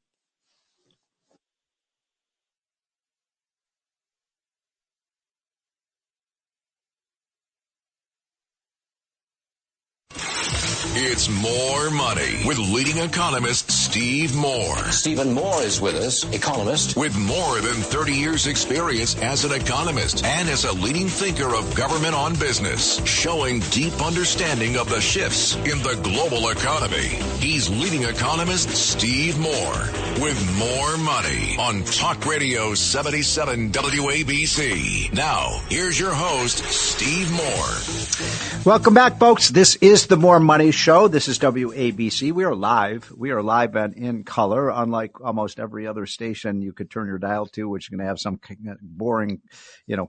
[SPEAKER 2] It's More Money with leading economist Steve Moore.
[SPEAKER 3] Stephen Moore is with us, economist.
[SPEAKER 2] With more than 30 years experience as an economist and as a leading thinker of government on business, showing deep understanding of the shifts in the global economy. He's leading economist Steve Moore with More Money on Talk Radio 77 WABC. Now, here's your host, Steve Moore.
[SPEAKER 4] Welcome back, folks. This is the More Money Show. This is WABC. We are live. We are live and in color, unlike almost every other station you could turn your dial to, which is going to have some boring,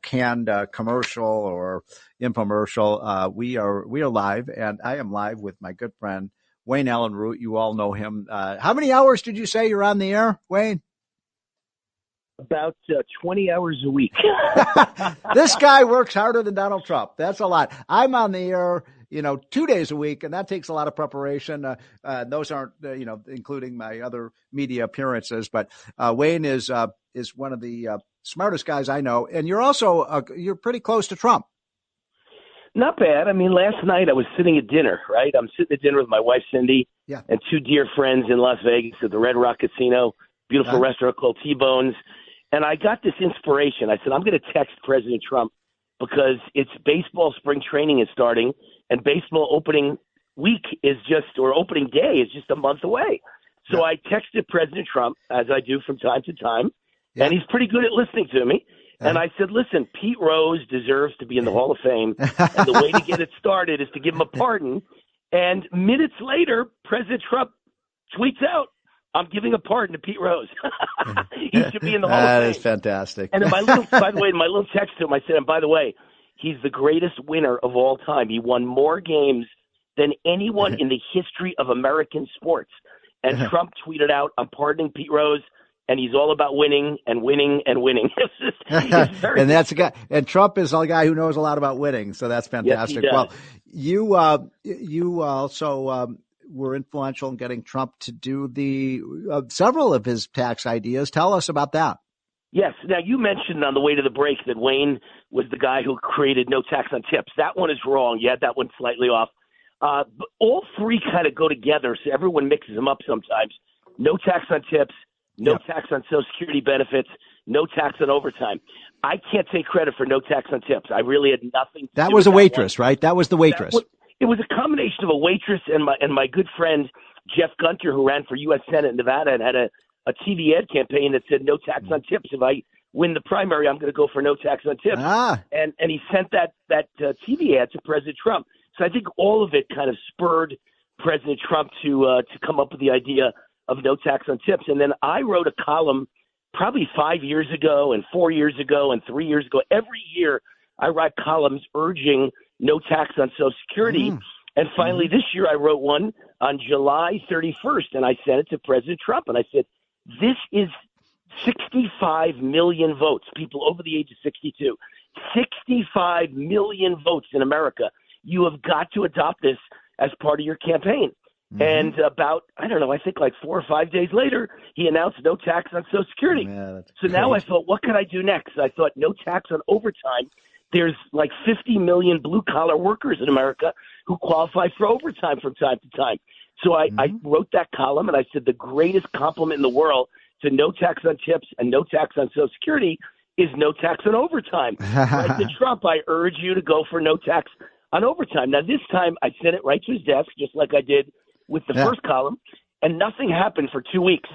[SPEAKER 4] canned commercial or infomercial. We are live, and I am live with my good friend Wayne Allyn Root. You all know him. How many hours did you say you're on the air, Wayne?
[SPEAKER 6] About 20 hours a week.
[SPEAKER 4] This guy works harder than Donald Trump. That's a lot. I'm on the air, 2 days a week, and that takes a lot of preparation. Those aren't, including my other media appearances. But Wayne is one of the smartest guys I know, and you're also you're pretty close to Trump.
[SPEAKER 6] Not bad. I mean, last night I was sitting at dinner. Right, I'm sitting at dinner with my wife Cindy and two dear friends in Las Vegas at the Red Rock Casino, beautiful restaurant called T-Bones. And I got this inspiration. I said, I'm going to text President Trump because it's baseball spring training is starting, and baseball opening week opening day is just a month away. So I texted President Trump, as I do from time to time, and he's pretty good at listening to me. And I said, listen, Pete Rose deserves to be in the Hall of Fame, and the way to get it started is to give him a pardon. And minutes later, President Trump tweets out, I'm giving a pardon to Pete Rose. He should be in the Hall of Fame.
[SPEAKER 4] That is fantastic.
[SPEAKER 6] And then by the way, in my little text to him, I said, and by the way, he's the greatest winner of all time. He won more games than anyone in the history of American sports. And Trump tweeted out, I'm pardoning Pete Rose, and he's all about winning and winning and winning.
[SPEAKER 4] And that's a guy. And Trump is a guy who knows a lot about winning, so that's fantastic.
[SPEAKER 6] Yes, he does.
[SPEAKER 4] Well, you also were influential in getting Trump to do the several of his tax ideas. Tell us about that.
[SPEAKER 6] Yes. Now, you mentioned on the way to the break that Wayne was the guy who created no tax on tips. That one is wrong. You had that one slightly off. But all three kind of go together, so everyone mixes them up sometimes. No tax on tips, no tax on Social Security benefits, no tax on overtime. I can't take credit for no tax on tips. I really had nothing to
[SPEAKER 4] That
[SPEAKER 6] do
[SPEAKER 4] was
[SPEAKER 6] with
[SPEAKER 4] a waitress, right? That was the waitress.
[SPEAKER 6] It was a combination of a waitress and my good friend Jeff Gunter, who ran for U.S. Senate in Nevada and had a TV ad campaign that said no tax on tips. If I win the primary, I'm going to go for no tax on tips. And he sent that TV ad to President Trump. So I think all of it kind of spurred President Trump to come up with the idea of no tax on tips. And then I wrote a column probably 5 years ago and 4 years ago and 3 years ago. Every year I write columns urging no tax on Social Security. And finally this year I wrote one on July 31st, and I sent it to President Trump. And I said, this is 65 million votes, people over the age of 62. 65 million votes in America. You have got to adopt this as part of your campaign. And about, I don't know, I think like 4 or 5 days later, he announced no tax on Social Security. So now I thought, what could I do next? I thought no tax on overtime. There's like 50 million blue-collar workers in America who qualify for overtime from time to time. So I wrote that column, and I said the greatest compliment in the world to no tax on tips and no tax on Social Security is no tax on overtime. President Trump, I urge you to go for no tax on overtime. Now, this time I sent it right to his desk, just like I did with the first column, and nothing happened for 2 weeks.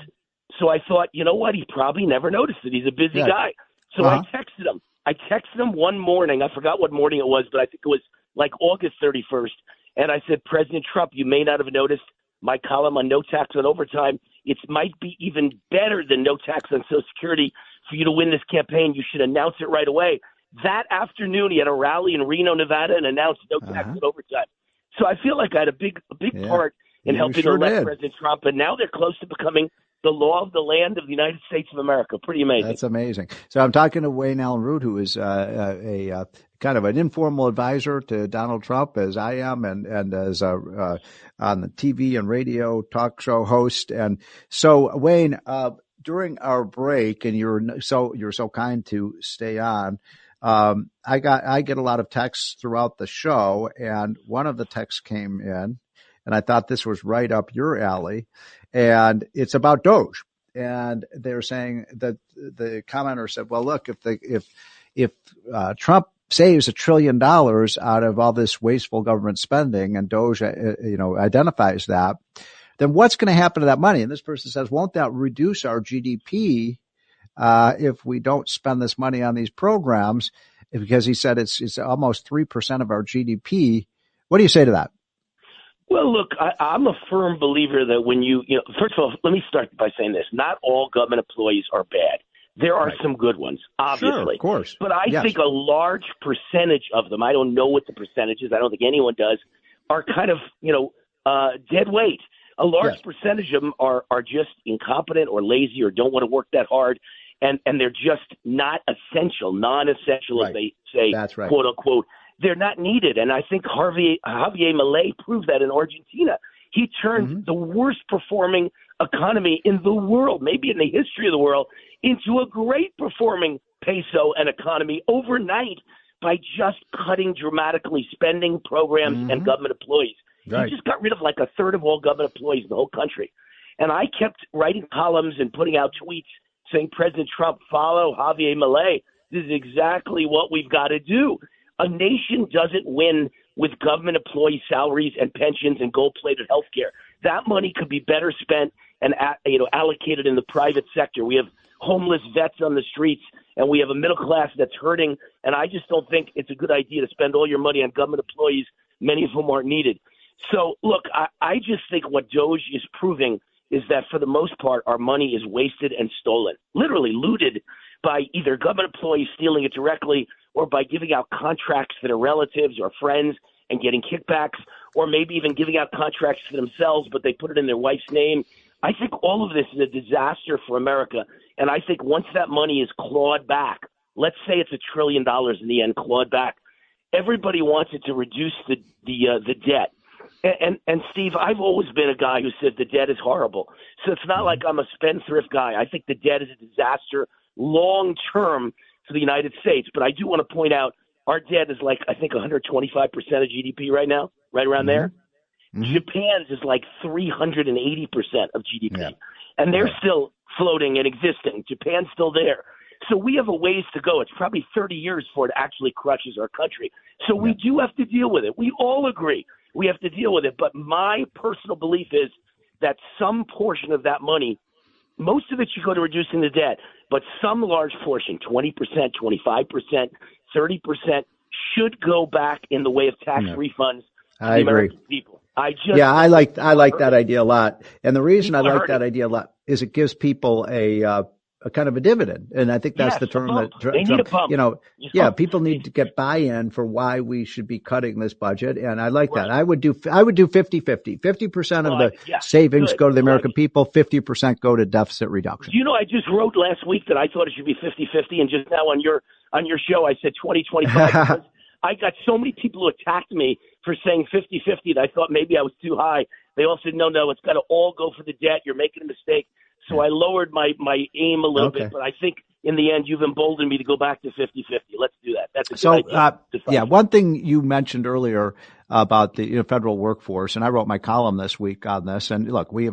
[SPEAKER 6] So I thought, you know what? He probably never noticed it. He's a busy guy. So I texted him. I texted him one morning. I forgot what morning it was, but I think it was like August 31st. And I said, President Trump, you may not have noticed my column on no tax on overtime. It might be even better than no tax on Social Security. For you to win this campaign, you should announce it right away. That afternoon, he had a rally in Reno, Nevada, and announced no tax on overtime. So I feel like I had a big part in helping elect President Trump, and now they're close to becoming the law of the land of the United States of America. Pretty amazing.
[SPEAKER 4] That's amazing. So I'm talking to Wayne Allyn Root, who is a kind of an informal advisor to Donald Trump, as I am, and as on the TV and radio talk show host. And so, Wayne, during our break, and you're so kind to stay on. I get a lot of texts throughout the show, and one of the texts came in, and I thought this was right up your alley, and it's about Doge. And they're saying that the commenter said, well, look, if Trump saves $1 trillion out of all this wasteful government spending, and Doge, identifies that, then what's going to happen to that money? And this person says, won't that reduce our GDP if we don't spend this money on these programs? Because he said it's almost 3% of our GDP. What do you say to that?
[SPEAKER 6] Well, look, I'm a firm believer that when first of all, let me start by saying this. Not all government employees are bad. There are some good ones, obviously.
[SPEAKER 4] Sure, of course.
[SPEAKER 6] But I think a large percentage of them, I don't know what the percentage is, I don't think anyone does, are kind of, dead weight. A large percentage of them are just incompetent or lazy or don't want to work that hard, and they're just not essential, non-essential, as they say, quote unquote. They're not needed. And I think Javier Milei proved that in Argentina. He turned the worst performing economy in the world, maybe in the history of the world, into a great performing peso and economy overnight by just cutting dramatically spending programs and government employees. He just got rid of like a third of all government employees in the whole country. And I kept writing columns and putting out tweets saying, President Trump, follow Javier Milei. This is exactly what we've got to do. A nation doesn't win with government employee salaries and pensions and gold-plated health care. That money could be better spent and allocated in the private sector. We have homeless vets on the streets, and we have a middle class that's hurting, and I just don't think it's a good idea to spend all your money on government employees, many of whom aren't needed. So, look, I just think what Doge is proving is that for the most part, our money is wasted and stolen, literally looted by either government employees stealing it directly or by giving out contracts to their relatives or friends and getting kickbacks, or maybe even giving out contracts to themselves, but they put it in their wife's name. I think all of this is a disaster for America. And I think once that money is clawed back, let's say it's $1 trillion in the end, clawed back, everybody wants it to reduce the debt. And Steve, I've always been a guy who said the debt is horrible. So it's not like I'm a spendthrift guy. I think the debt is a disaster long term for the United States. But I do want to point out our debt is like, I think, 125% of GDP right now, right around there. Mm-hmm. Japan's is like 380% of GDP. Yeah. And they're still floating and existing. Japan's still there. So we have a ways to go. It's probably 30 years before it actually crushes our country. So we do have to deal with it. We all agree we have to deal with it. But my personal belief is that some portion of that money, most of it should go to reducing the debt, but some large portion, 20%, 25%, 30%, should go back in the way of tax refunds to the American people. I
[SPEAKER 4] like that idea a lot. And the reason I like that idea a lot is it gives people a kind of a dividend. And I think that's the term that
[SPEAKER 6] they need a bump.
[SPEAKER 4] People need to get buy-in for why we should be cutting this budget. And I like that. I would do 50-50. 50% of the savings go to the American people, 50% go to deficit reduction.
[SPEAKER 6] You know, I just wrote last week that I thought it should be 50-50. And just now on your show, I said 20-25. I got so many people who attacked me for saying 50-50 that I thought maybe I was too high. They all said, no, it's got to all go for the debt. You're making a mistake. So I lowered my aim a little bit, but I think in the end you've emboldened me to go back to 50-50. Let's do that. That's a good idea.
[SPEAKER 4] One thing you mentioned earlier about the federal workforce, and I wrote my column this week on this. And look, we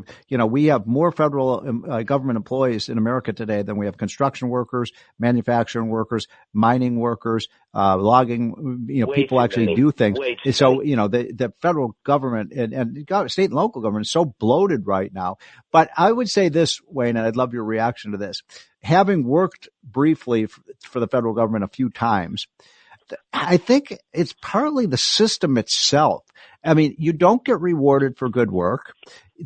[SPEAKER 4] have more federal government employees in America today than we have construction workers, manufacturing workers, mining workers, logging. People actually do things. So the federal government and state and local government is so bloated right now. But I would say this, Wayne, and I'd love your reaction to this. Having worked briefly for the federal government a few times, I think it's partly the system itself. I mean, you don't get rewarded for good work.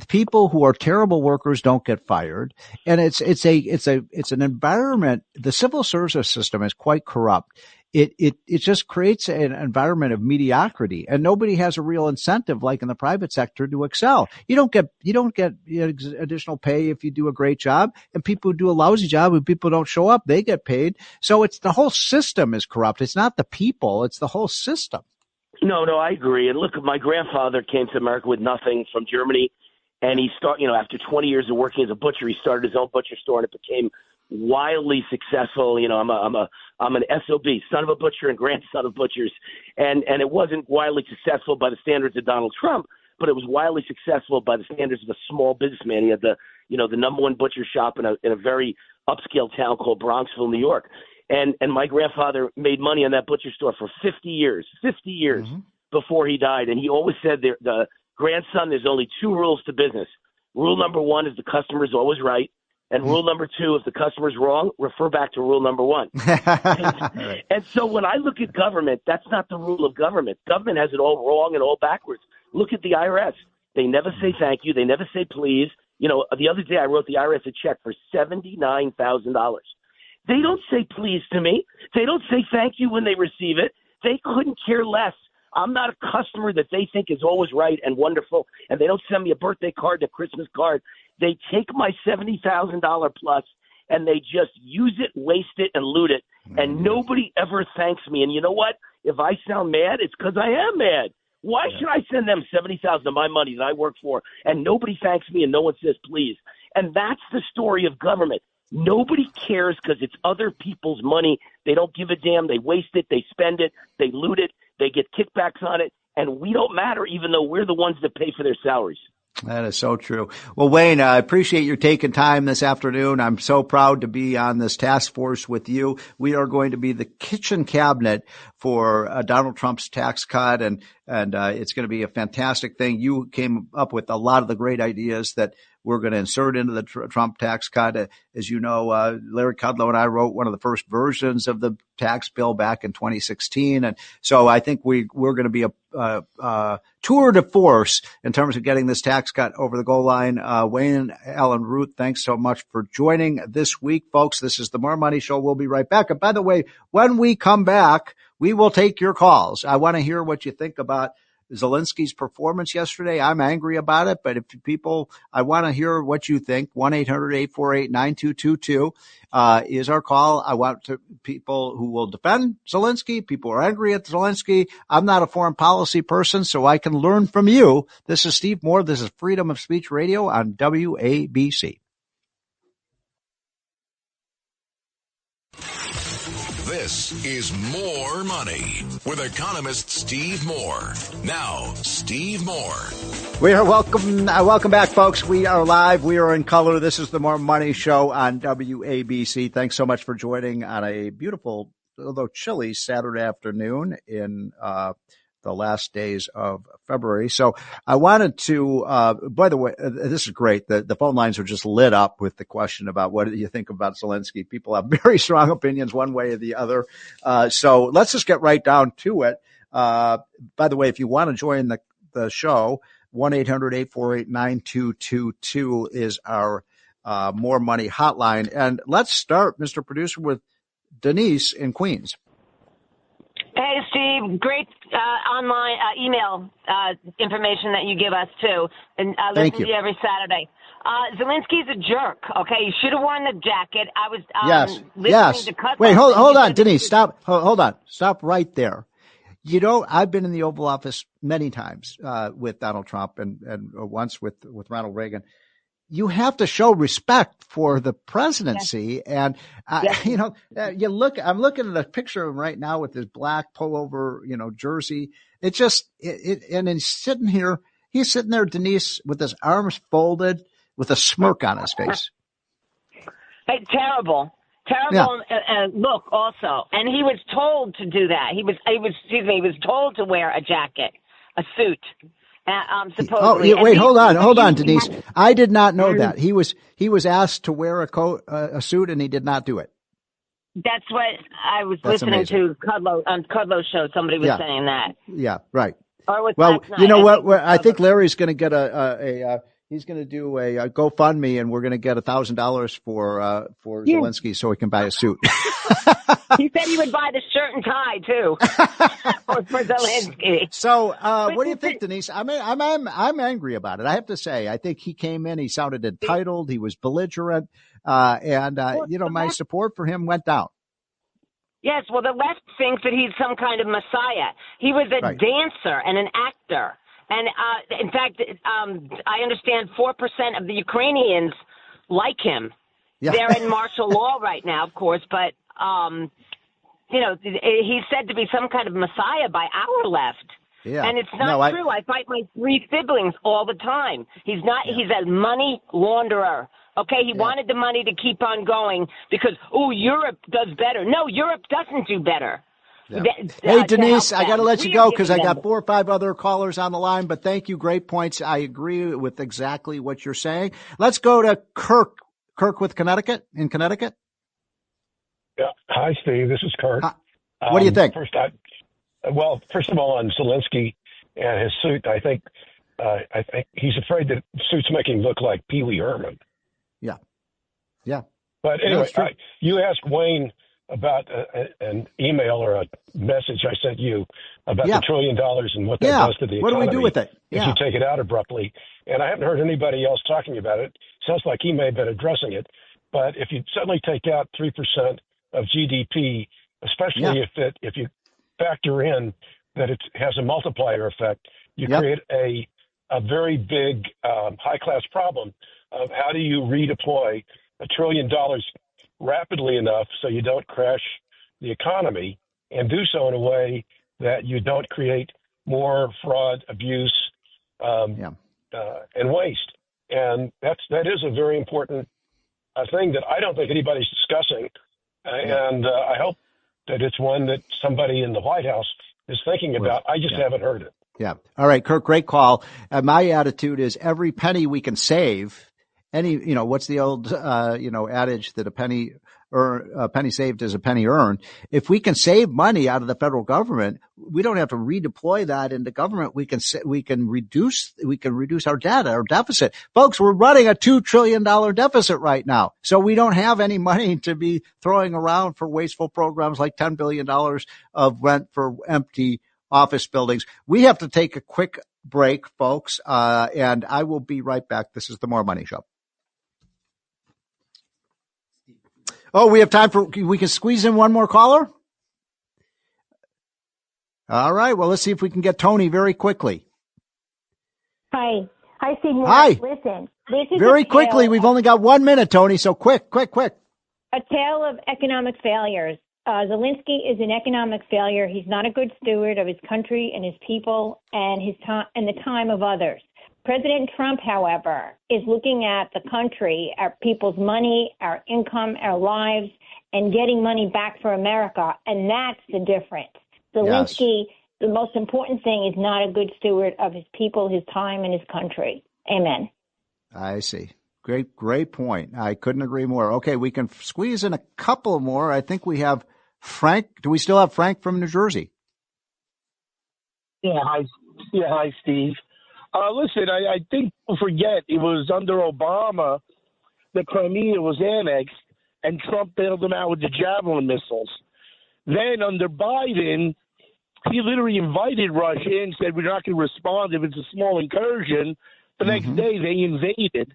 [SPEAKER 4] People who are terrible workers don't get fired. And it's an environment. The civil service system is quite corrupt. It just creates an environment of mediocrity, and nobody has a real incentive like in the private sector to excel. You don't get additional pay if you do a great job, and people who do a lousy job, if people don't show up, they get paid. So it's the whole system is corrupt. It's not the people, it's the whole system.
[SPEAKER 6] No, I agree. And look, my grandfather came to America with nothing from Germany, and he after 20 years of working as a butcher, he started his own butcher store, and it became wildly successful. I'm an SOB, son of a butcher and grandson of butchers, and it wasn't wildly successful by the standards of Donald Trump, but it was wildly successful by the standards of a small businessman. He had the number one butcher shop in a very upscale town called Bronxville, New York, and my grandfather made money on that butcher store for 50 years before he died, and he always said the grandson, there's only two rules to business. Rule number one is the customer is always right. And rule number two, if the customer's wrong, refer back to rule number one. And so when I look at government, that's not the rule of government. Government has it all wrong and all backwards. Look at the IRS. They never say thank you. They never say please. The other day I wrote the IRS a check for $79,000. They don't say please to me. They don't say thank you when they receive it. They couldn't care less. I'm not a customer that they think is always right and wonderful, and they don't send me a birthday card and a Christmas card. They take my $70,000 plus, and they just use it, waste it, and loot it, and nobody ever thanks me. And you know what? If I sound mad, it's because I am mad. Why should I send them $70,000 of my money that I work for, and nobody thanks me and no one says please? And that's the story of government. Nobody cares because it's other people's money. They don't give a damn. They waste it. They spend it. They loot it. They get kickbacks on it. And we don't matter, even though we're the ones that pay for their salaries.
[SPEAKER 4] That is so true. Well, Wayne, I appreciate you taking time this afternoon. I'm so proud to be on this task force with you. We are going to be the kitchen cabinet for Donald Trump's tax cut. And And it's going to be a fantastic thing. You came up with a lot of the great ideas that we're going to insert into the Trump tax cut. As you know, Larry Kudlow and I wrote one of the first versions of the tax bill back in 2016. And so I think we're going to be a tour de force in terms of getting this tax cut over the goal line. Wayne Allyn Root, thanks so much for joining this week, folks. This is the More Money Show. We'll be right back. And by the way, when we come back, we will take your calls. I want to hear what you think about Zelensky's performance yesterday. I'm angry about it, but I want to hear what you think. 1-800-848-9222 is our call. I want people who will defend Zelensky. People who are angry at Zelensky. I'm not a foreign policy person, so I can learn from you. This is Steve Moore. This is Freedom of Speech Radio on WABC.
[SPEAKER 2] This is More Money with economist Steve Moore. Now, Steve Moore.
[SPEAKER 4] We are welcome back, folks. We are live. We are in color. This is the More Money Show on WABC. Thanks so much for joining on a beautiful, although chilly, Saturday afternoon in the last days of February. So I wanted to, by the way, this is great. The phone lines are just lit up with the question about what do you think about Zelensky? People have very strong opinions one way or the other. So let's just get right down to it. By the way, if you want to join the show, 1-800-848-9222 is our More Money hotline. And let's start, Mr. Producer, with Denise in Queens.
[SPEAKER 7] Hey, Steve. Great online email information that you give us, too. And I listen to you every Saturday. Zelensky's a jerk, okay? He should have worn the jacket. I was listening to Kudlow.
[SPEAKER 4] Wait, hold on, Denise. Stop. Hold on. Stop right there. You know, I've been in the Oval Office many times with Donald Trump and once with Ronald Reagan. You have to show respect for the presidency. Yes. And, you know, I'm looking at a picture of him right now with his black pullover, jersey. And he's sitting there, Denise, with his arms folded with a smirk on his face.
[SPEAKER 7] Hey, terrible look also. And he was told to do that. He was told to wear a jacket, a suit. Supposedly.
[SPEAKER 4] Wait, hold on, Denise. I did not know that. He was asked to wear a suit, and he did not do it.
[SPEAKER 7] That's what I was listening to on Kudlow's show. Somebody was saying that.
[SPEAKER 4] Yeah, right.
[SPEAKER 7] Well,
[SPEAKER 4] you know what? I think Larry's going to get he's going to do a GoFundMe, and we're going to get $1,000 for Zelensky so he can buy a suit.
[SPEAKER 7] He said he would buy the shirt and tie too for Zelensky.
[SPEAKER 4] So, what do you think, Denise? I'm angry about it. I have to say, I think he came in, he sounded entitled, he was belligerent, my support for him went down.
[SPEAKER 7] Yes, well, the left thinks that he's some kind of messiah. He was a dancer and an actor. And in fact, I understand 4% of the Ukrainians like him. Yeah. They're in martial law right now, of course, but he's said to be some kind of messiah by our left. Yeah. And it's not true. I fight my 3 siblings all the time. He's not. Yeah. He's a money launderer. Okay, he wanted the money to keep on going because, Europe does better. No, Europe doesn't do better.
[SPEAKER 4] Yeah. Hey, Denise, I got to let you go because I got 4 or 5 other callers on the line, but thank you. Great points. I agree with exactly what you're saying. Let's go to Kirk in Connecticut.
[SPEAKER 8] Yeah. Hi, Steve. This is Kirk.
[SPEAKER 4] What do you think?
[SPEAKER 8] First of all, on Zelensky and his suit, I think he's afraid that the suit's making him look like Pee Wee Herman.
[SPEAKER 4] Yeah. Yeah.
[SPEAKER 8] But anyway, you asked Wayne about an email or a message I sent you about the $1 trillion and what that does to the economy.
[SPEAKER 4] What do we do with it?
[SPEAKER 8] If you take it out abruptly. And I haven't heard anybody else talking about it. Sounds like he may have been addressing it. But if you suddenly take out 3% of GDP, especially if you factor in that it has a multiplier effect, you create a very big high-class problem of how do you redeploy $1 trillion rapidly enough so you don't crash the economy and do so in a way that you don't create more fraud, abuse, and waste. And that is a very important thing that I don't think anybody's discussing. And I hope that it's one that somebody in the White House is thinking about. I just haven't heard it.
[SPEAKER 4] Yeah. All right, Kirk, great call. My attitude is every penny we can save, what's the old, adage that a penny saved is a penny earned. If we can save money out of the federal government, we don't have to redeploy that into government. We can reduce our debt, our deficit. Folks, we're running a $2 trillion deficit right now. So we don't have any money to be throwing around for wasteful programs like $10 billion of rent for empty office buildings. We have to take a quick break, folks, and I will be right back. This is the More Money Show. Oh, we have time we can squeeze in one more caller? All right. Well, let's see if we can get Tony very quickly.
[SPEAKER 9] Hi, Steve.
[SPEAKER 4] Hi.
[SPEAKER 9] Listen, this is
[SPEAKER 4] very quickly. We've only got 1 minute, Tony. So quick.
[SPEAKER 9] A tale of economic failures. Zelensky is an economic failure. He's not a good steward of his country and his people and his time and the time of others. President Trump, however, is looking at the country, our people's money, our income, our lives, and getting money back for America. And that's the difference. Zelensky, The most important thing is not a good steward of his people, his time, and his country. Amen.
[SPEAKER 4] I see. Great point. I couldn't agree more. Okay, we can squeeze in a couple more. I think we have Frank. Do we still have Frank from New Jersey?
[SPEAKER 10] Yeah, hi, Steve. Listen, I think people forget it was under Obama that Crimea was annexed, and Trump bailed them out with the Javelin missiles. Then under Biden, he literally invited Russia in, said we're not going to respond if it's a small incursion. The next day, they invaded.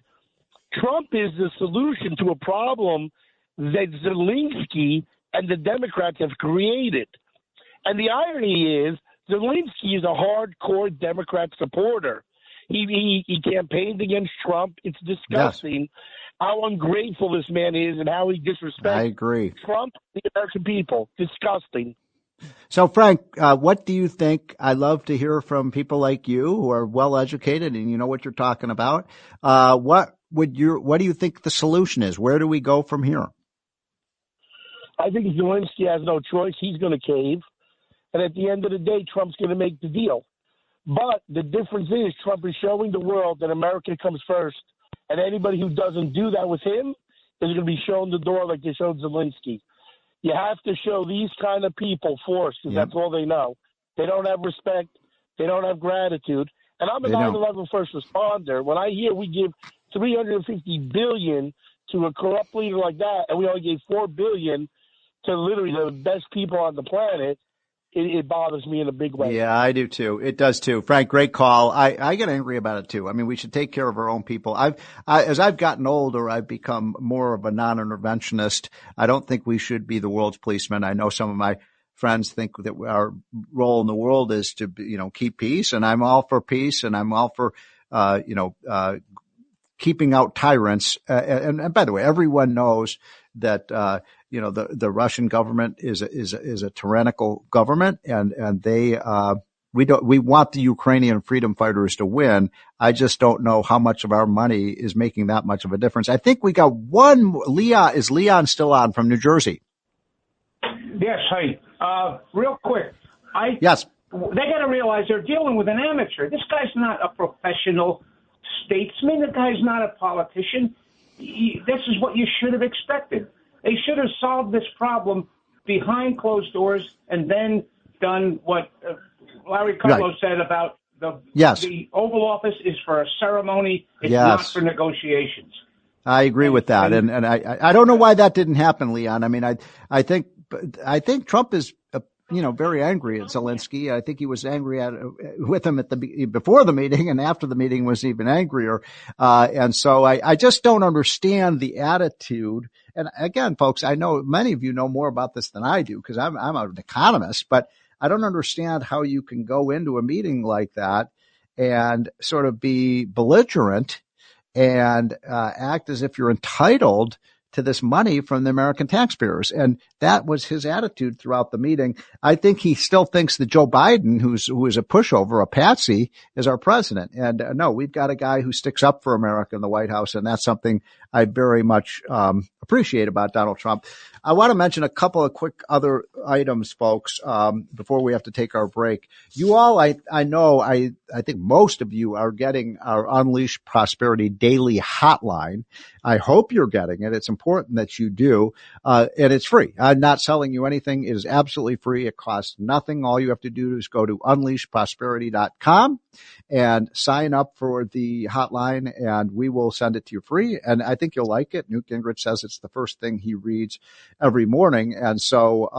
[SPEAKER 10] Trump is the solution to a problem that Zelensky and the Democrats have created. And the irony is, Zelensky is a hardcore Democrat supporter. He campaigned against Trump. It's disgusting how ungrateful this man is and how he disrespects Trump, the American people. Disgusting.
[SPEAKER 4] So, Frank, what do you think? I love to hear from people like you who are well educated and you know what you're talking about. What do you think the solution is? Where do we go from here?
[SPEAKER 10] I think Zelensky has no choice. He's going to cave. And at the end of the day, Trump's going to make the deal. But the difference is Trump is showing the world that America comes first. And anybody who doesn't do that with him is going to be shown the door like they showed Zelensky. You have to show these kind of people force because that's all they know. They don't have respect. They don't have gratitude. And I'm a 9/11 first responder. When I hear we give $350 billion to a corrupt leader like that, and we only gave $4 billion to literally the best people on the planet, it bothers me in a big way.
[SPEAKER 4] Yeah, I do too. It does too. Frank, great call. I get angry about it too. I mean, we should take care of our own people. As I've gotten older, I've become more of a non-interventionist. I don't think we should be the world's policeman. I know some of my friends think that our role in the world is to, keep peace, and I'm all for peace, and I'm all for, keeping out tyrants. And by the way, everyone knows that, the Russian government is a tyrannical government, and they, we want the Ukrainian freedom fighters to win. I just don't know how much of our money is making that much of a difference. I think we got one. Leon, is Leon still on from New Jersey?
[SPEAKER 11] Yes. Hi. Real quick.
[SPEAKER 4] Yes.
[SPEAKER 11] They got to realize they're dealing with an amateur. This guy's not a professional statesman. The guy's not a politician. This is what you should have expected. They should have solved this problem behind closed doors and then done what Larry Kudlow said about the Oval Office is for a ceremony. It's not for negotiations.
[SPEAKER 4] I agree with that. And I don't know why that didn't happen, Leon. I mean, I think Trump is, very angry at Zelensky. I think he was angry with him before the meeting, and after the meeting was even angrier. And so I just don't understand the attitude. And again, folks, I know many of you know more about this than I do because I'm an economist, but I don't understand how you can go into a meeting like that and sort of be belligerent and act as if you're entitled to this money from the American taxpayers. And that was his attitude throughout the meeting. I think he still thinks that Joe Biden, who is a pushover, a patsy, is our president. And no, we've got a guy who sticks up for America in the White House. And that's something I very much appreciate about Donald Trump. I want to mention a couple of quick other items, folks, before we have to take our break. You all, I think most of you are getting our Unleash Prosperity Daily Hotline. I hope you're getting it. It's important that you do. And it's free. I'm not selling you anything. It is absolutely free. It costs nothing. All you have to do is go to unleashprosperity.com and sign up for the hotline, and we will send it to you free. And I think you'll like it. Newt Gingrich says it's the first thing he reads every morning. And so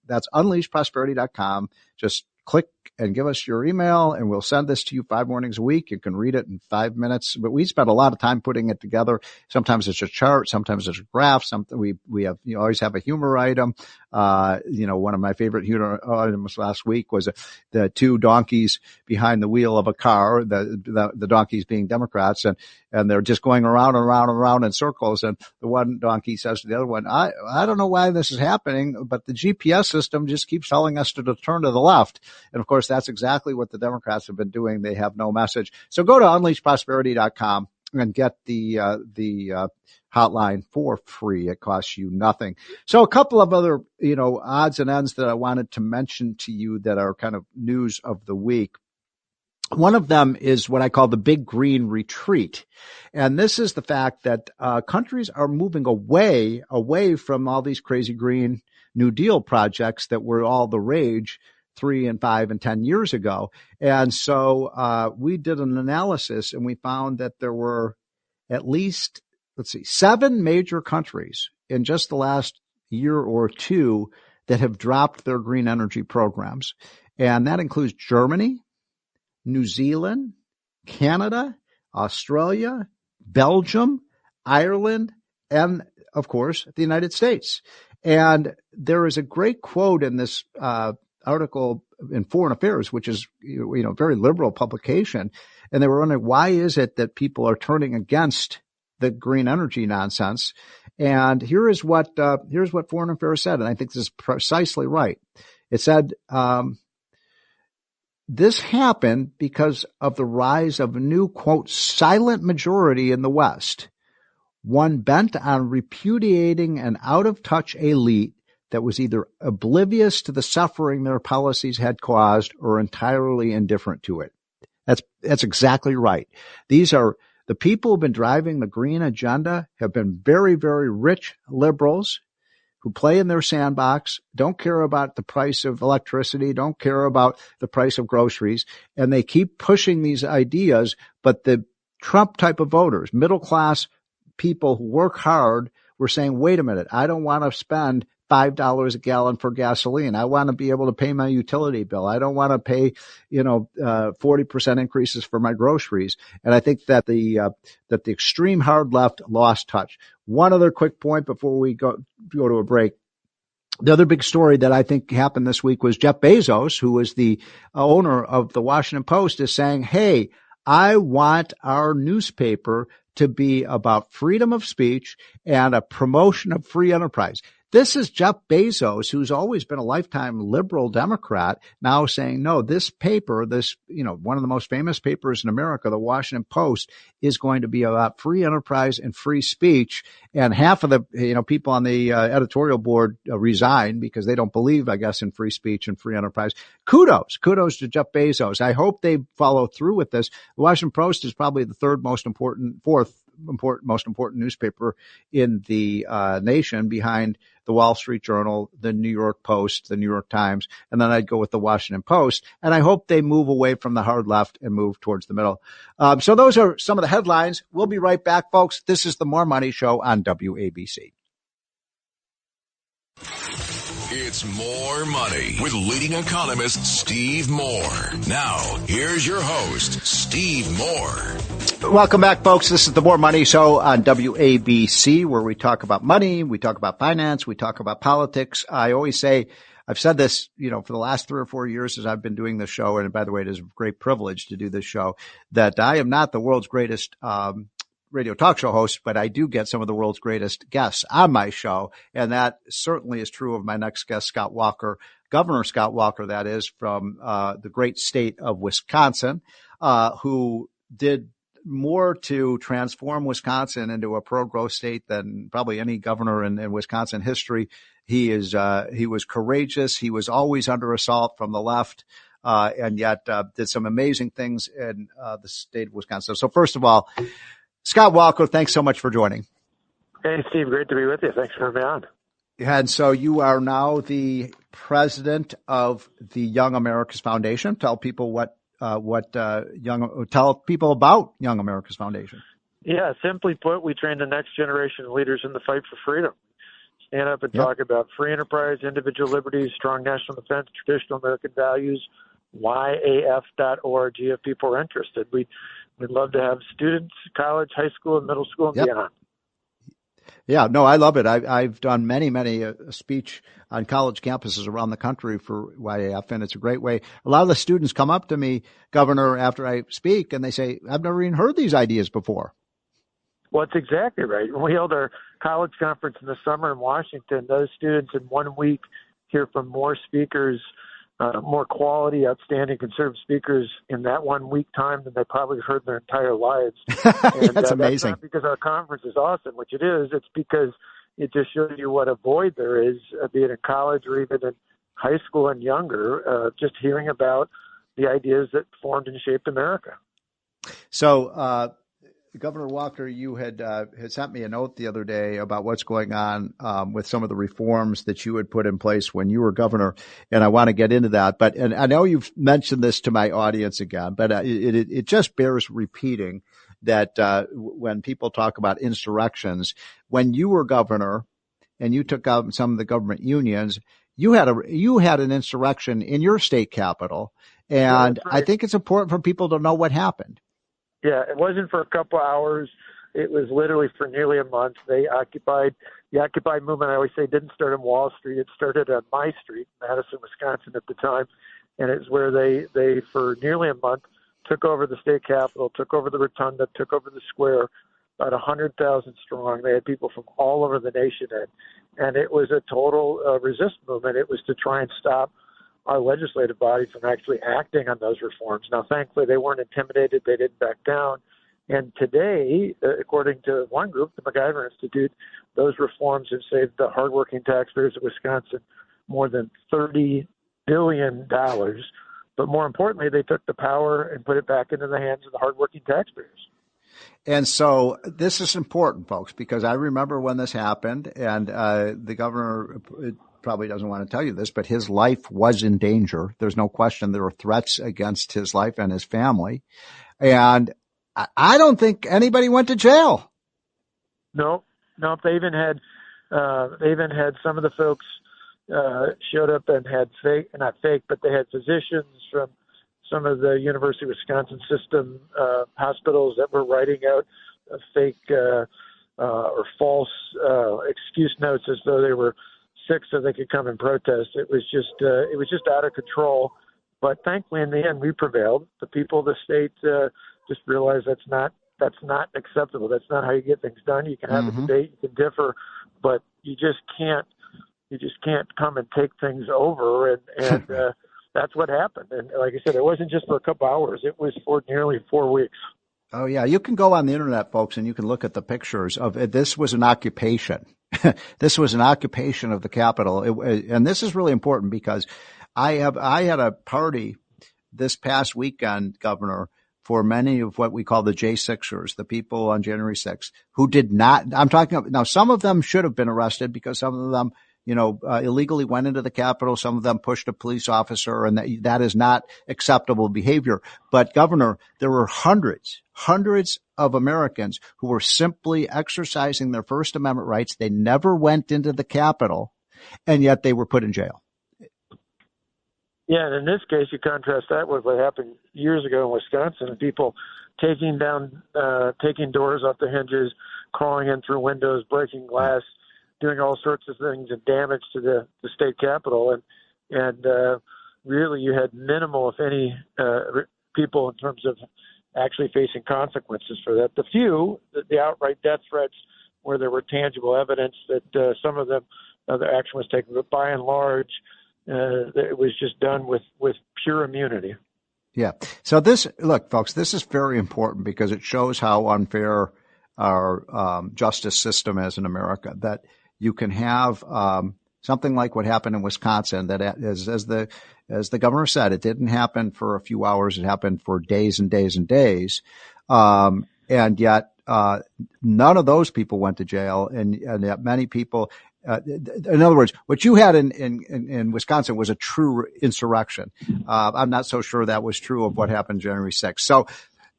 [SPEAKER 4] that's unleashprosperity.com. Just click and give us your email, and we'll send this to you 5 mornings a week. You can read it in 5 minutes, but we spend a lot of time putting it together. Sometimes it's a chart, sometimes it's a graph. Something we have, always have a humor item. One of my favorite humor items last week was the 2 donkeys behind the wheel of a car, the donkeys being Democrats, and they're just going around and around and around in circles. And the one donkey says to the other one, I don't know why this is happening, but the GPS system just keeps telling us to turn to the left. And of course, that's exactly what the Democrats have been doing. They have no message. So go to unleashprosperity.com and get the hotline for free. It costs you nothing. So a couple of other, odds and ends that I wanted to mention to you that are kind of news of the week. One of them is what I call the big green retreat. And this is the fact that countries are moving away from all these crazy green New Deal projects that were all the rage 3 and 5 and 10 years ago. And so we did an analysis, and we found that there were at least, 7 major countries in just the last year or two that have dropped their green energy programs. And that includes Germany, New Zealand, Canada, Australia, Belgium, Ireland, and of course, the United States. And there is a great quote in this article in Foreign Affairs, which is, very liberal publication. And they were wondering, why is it that people are turning against the green energy nonsense? And here's what Foreign Affairs said. And I think this is precisely right. It said, this happened because of the rise of a new, quote, silent majority in the West, one bent on repudiating an out-of-touch elite that was either oblivious to the suffering their policies had caused or entirely indifferent to it. That's exactly right. These are the people who've been driving the green agenda, have been very, very rich liberals who play in their sandbox, don't care about the price of electricity, don't care about the price of groceries, and they keep pushing these ideas. But the Trump type of voters, middle class people who work hard, were saying, wait a minute, I don't want to spend $5 a gallon for gasoline. I want to be able to pay my utility bill. I don't want to pay, 40% increases for my groceries. And I think that the extreme hard left lost touch. One other quick point before we go to a break. The other big story that I think happened this week was Jeff Bezos, who is the owner of the Washington Post, is saying, hey, I want our newspaper to be about freedom of speech and a promotion of free enterprise. This is Jeff Bezos, who's always been a lifetime liberal Democrat, now saying, no, this paper, one of the most famous papers in America, the Washington Post, is going to be about free enterprise and free speech. And half of the, people on the editorial board resigned because they don't believe, I guess, in free speech and free enterprise. Kudos to Jeff Bezos. I hope they follow through with this. The Washington Post is probably the fourth most important newspaper in the nation, behind the Wall Street Journal, the New York Post, the New York Times, and then I'd go with the Washington Post. And I hope they move away from the hard left and move towards the middle. So those are some of the headlines. We'll be right back, folks. This is the More Money Show on WABC.
[SPEAKER 2] It's More Money with leading economist Steve Moore. Now, here's your host, Steve Moore.
[SPEAKER 4] Welcome back, folks. This is the More Money Show on WABC, where we talk about money, we talk about finance, we talk about politics. I always say, I've said this, for the last 3 or 4 years as I've been doing this show, and by the way, it is a great privilege to do this show, that I am not the world's greatest radio talk show host, but I do get some of the world's greatest guests on my show. And that certainly is true of my next guest, Scott Walker, Governor Scott Walker, that is, from the great state of Wisconsin, who did more to transform Wisconsin into a pro-growth state than probably any governor in Wisconsin history. He was courageous. He was always under assault from the left, and yet did some amazing things in the state of Wisconsin. So first of all, Scott Walker, thanks so much for joining.
[SPEAKER 12] Hey, Steve, great to be with you. Thanks for having me on.
[SPEAKER 4] And so you are now the president of the Young America's Foundation. Tell people tell people about Young America's Foundation.
[SPEAKER 12] Yeah, simply put, we train the next generation of leaders in the fight for freedom. Stand up and talk about free enterprise, individual liberties, strong national defense, traditional American values, YAF.org if people are interested. We'd love to have students, college, high school, and middle school and beyond.
[SPEAKER 4] Yeah, no, I love it. I've done many speech on college campuses around the country for YAF, and it's a great way. A lot of the students come up to me, Governor, after I speak, and they say, I've never even heard these ideas before.
[SPEAKER 12] Well, that's exactly right. When we held our college conference in the summer in Washington, those students in 1 week hear from more speakers, more quality, outstanding conservative speakers in that 1 week time than they probably heard their entire lives. And,
[SPEAKER 4] that's amazing.
[SPEAKER 12] That's not because our conference is awesome, which it is. It's because it just shows you what a void there is, be it in college or even in high school and younger, just hearing about the ideas that formed and shaped America.
[SPEAKER 4] So, Governor Walker, you had sent me a note the other day about what's going on with some of the reforms that you had put in place when you were governor, and I want to get into that. And I know you've mentioned this to my audience again, but it just bears repeating that when people talk about insurrections, when you were governor and you took out some of the government unions, you had an insurrection in your state capital, and right. I think it's important for people to know what happened.
[SPEAKER 12] Yeah, it wasn't for a couple hours. It was literally for nearly a month. The Occupy movement, I always say, didn't start on Wall Street. It started on my street, Madison, Wisconsin at the time. And it's where they for nearly a month, took over the state capitol, took over the rotunda, took over the square, about 100,000 strong. They had people from all over the nation in. And it was a total resist movement. It was to try and stop our legislative body from actually acting on those reforms. Now, thankfully, they weren't intimidated. They didn't back down. And today, according to one group, the MacIver Institute, those reforms have saved the hardworking taxpayers of Wisconsin more than $30 billion. But more importantly, they took the power and put it back into the hands of the hardworking taxpayers.
[SPEAKER 4] And so this is important, folks, because I remember when this happened, and the governor probably doesn't want to tell you this, but his life was in danger. There's no question there were threats against his life and his family. And I don't think anybody went to jail.
[SPEAKER 12] No, they even had some of the folks showed up and had they had physicians from some of the University of Wisconsin system hospitals that were writing out fake or false excuse notes as though they were sick so they could come and protest. It was just out of control. But thankfully, in the end, we prevailed. The people of the state just realized that's not acceptable. That's not how you get things done. You can have a debate, you can differ, but you just can't come and take things over. And that's what happened. And like I said, it wasn't just for a couple hours. It was for nearly 4 weeks.
[SPEAKER 4] Oh, yeah. You can go on the internet, folks, and you can look at the pictures of it. This was an occupation. This was an occupation of the Capitol. And this is really important because I had a party this past weekend, Governor, for many of what we call the J6ers, the people on January 6th, who did not, I'm talking about, now some of them should have been arrested because some of them, illegally went into the Capitol. Some of them pushed a police officer, and that is not acceptable behavior. But Governor, there were hundreds of Americans who were simply exercising their First Amendment rights. They never went into the Capitol, and yet they were put in jail.
[SPEAKER 12] Yeah, and in this case, you contrast that with what happened years ago in Wisconsin, and people taking doors off the hinges, crawling in through windows, breaking glass, doing all sorts of things and damage to the state capitol. And really you had minimal, if any, people in terms of actually facing consequences for that. The outright death threats where there were tangible evidence that some of them, the action was taken, but by and large, it was just done with pure immunity.
[SPEAKER 4] Yeah. So look, folks, this is very important because it shows how unfair our justice system is in America, that you can have something like what happened in Wisconsin, that as the governor said, it didn't happen for a few hours. It happened for days and days and days. And yet none of those people went to jail, and yet many people, in other words, what you had in Wisconsin was a true insurrection. I'm not so sure that was true of what happened January 6th. So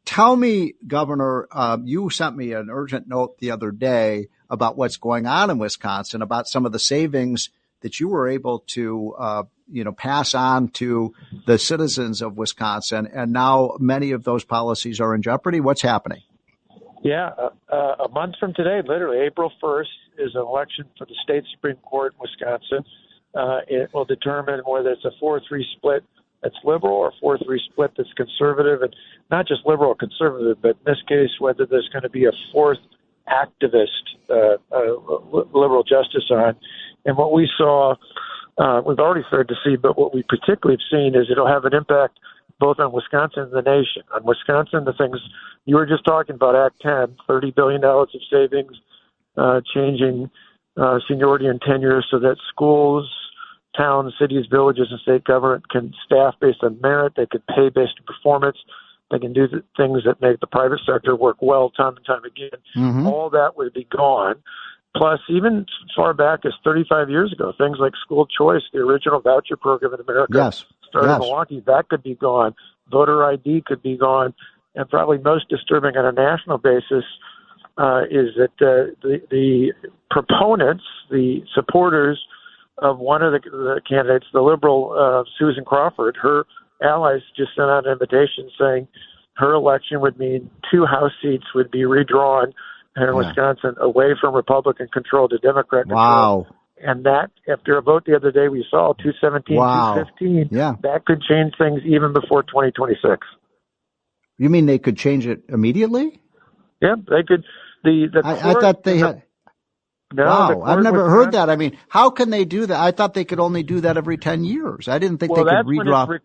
[SPEAKER 4] tell me, Governor, you sent me an urgent note the other day about what's going on in Wisconsin, about some of the savings that you were able to, pass on to the citizens of Wisconsin. And now many of those policies are in jeopardy. What's happening?
[SPEAKER 12] Yeah, a month from today, literally April 1st, is an election for the state Supreme Court in Wisconsin. It will determine whether it's a 4-3 split that's liberal or a 4-3 split that's conservative, and not just liberal or conservative, but in this case, whether there's going to be a fourth activist liberal justice on. And what we saw, we've already started to see, but what we particularly have seen is it'll have an impact both on Wisconsin and the nation. On Wisconsin, the things you were just talking about, Act 10, $30 billion of savings, changing seniority and tenure so that schools, towns, cities, villages, and state government can staff based on merit. They can pay based on performance. They can do the things that make the private sector work well time and time again. Mm-hmm. All that would be gone. Plus, even as far back as 35 years ago, things like school choice, the original voucher program in America, started in Milwaukee, that could be gone. Voter ID could be gone. And probably most disturbing on a national basis is that the proponents, the supporters of one of the candidates, the liberal Susan Crawford, her allies just sent out an invitation saying her election would mean 2 House seats would be redrawn in Wisconsin away from Republican control to Democrat control.
[SPEAKER 4] Wow.
[SPEAKER 12] And that, after a vote the other day, we saw 217, 215. Yeah. That could change things even before 2026.
[SPEAKER 4] You mean they could change it immediately?
[SPEAKER 12] Yeah, they could.
[SPEAKER 4] I thought they had.
[SPEAKER 12] No,
[SPEAKER 4] wow, I've never heard that. I mean, how can they do that? I thought they could only do that every 10 years. I didn't think they could redraw.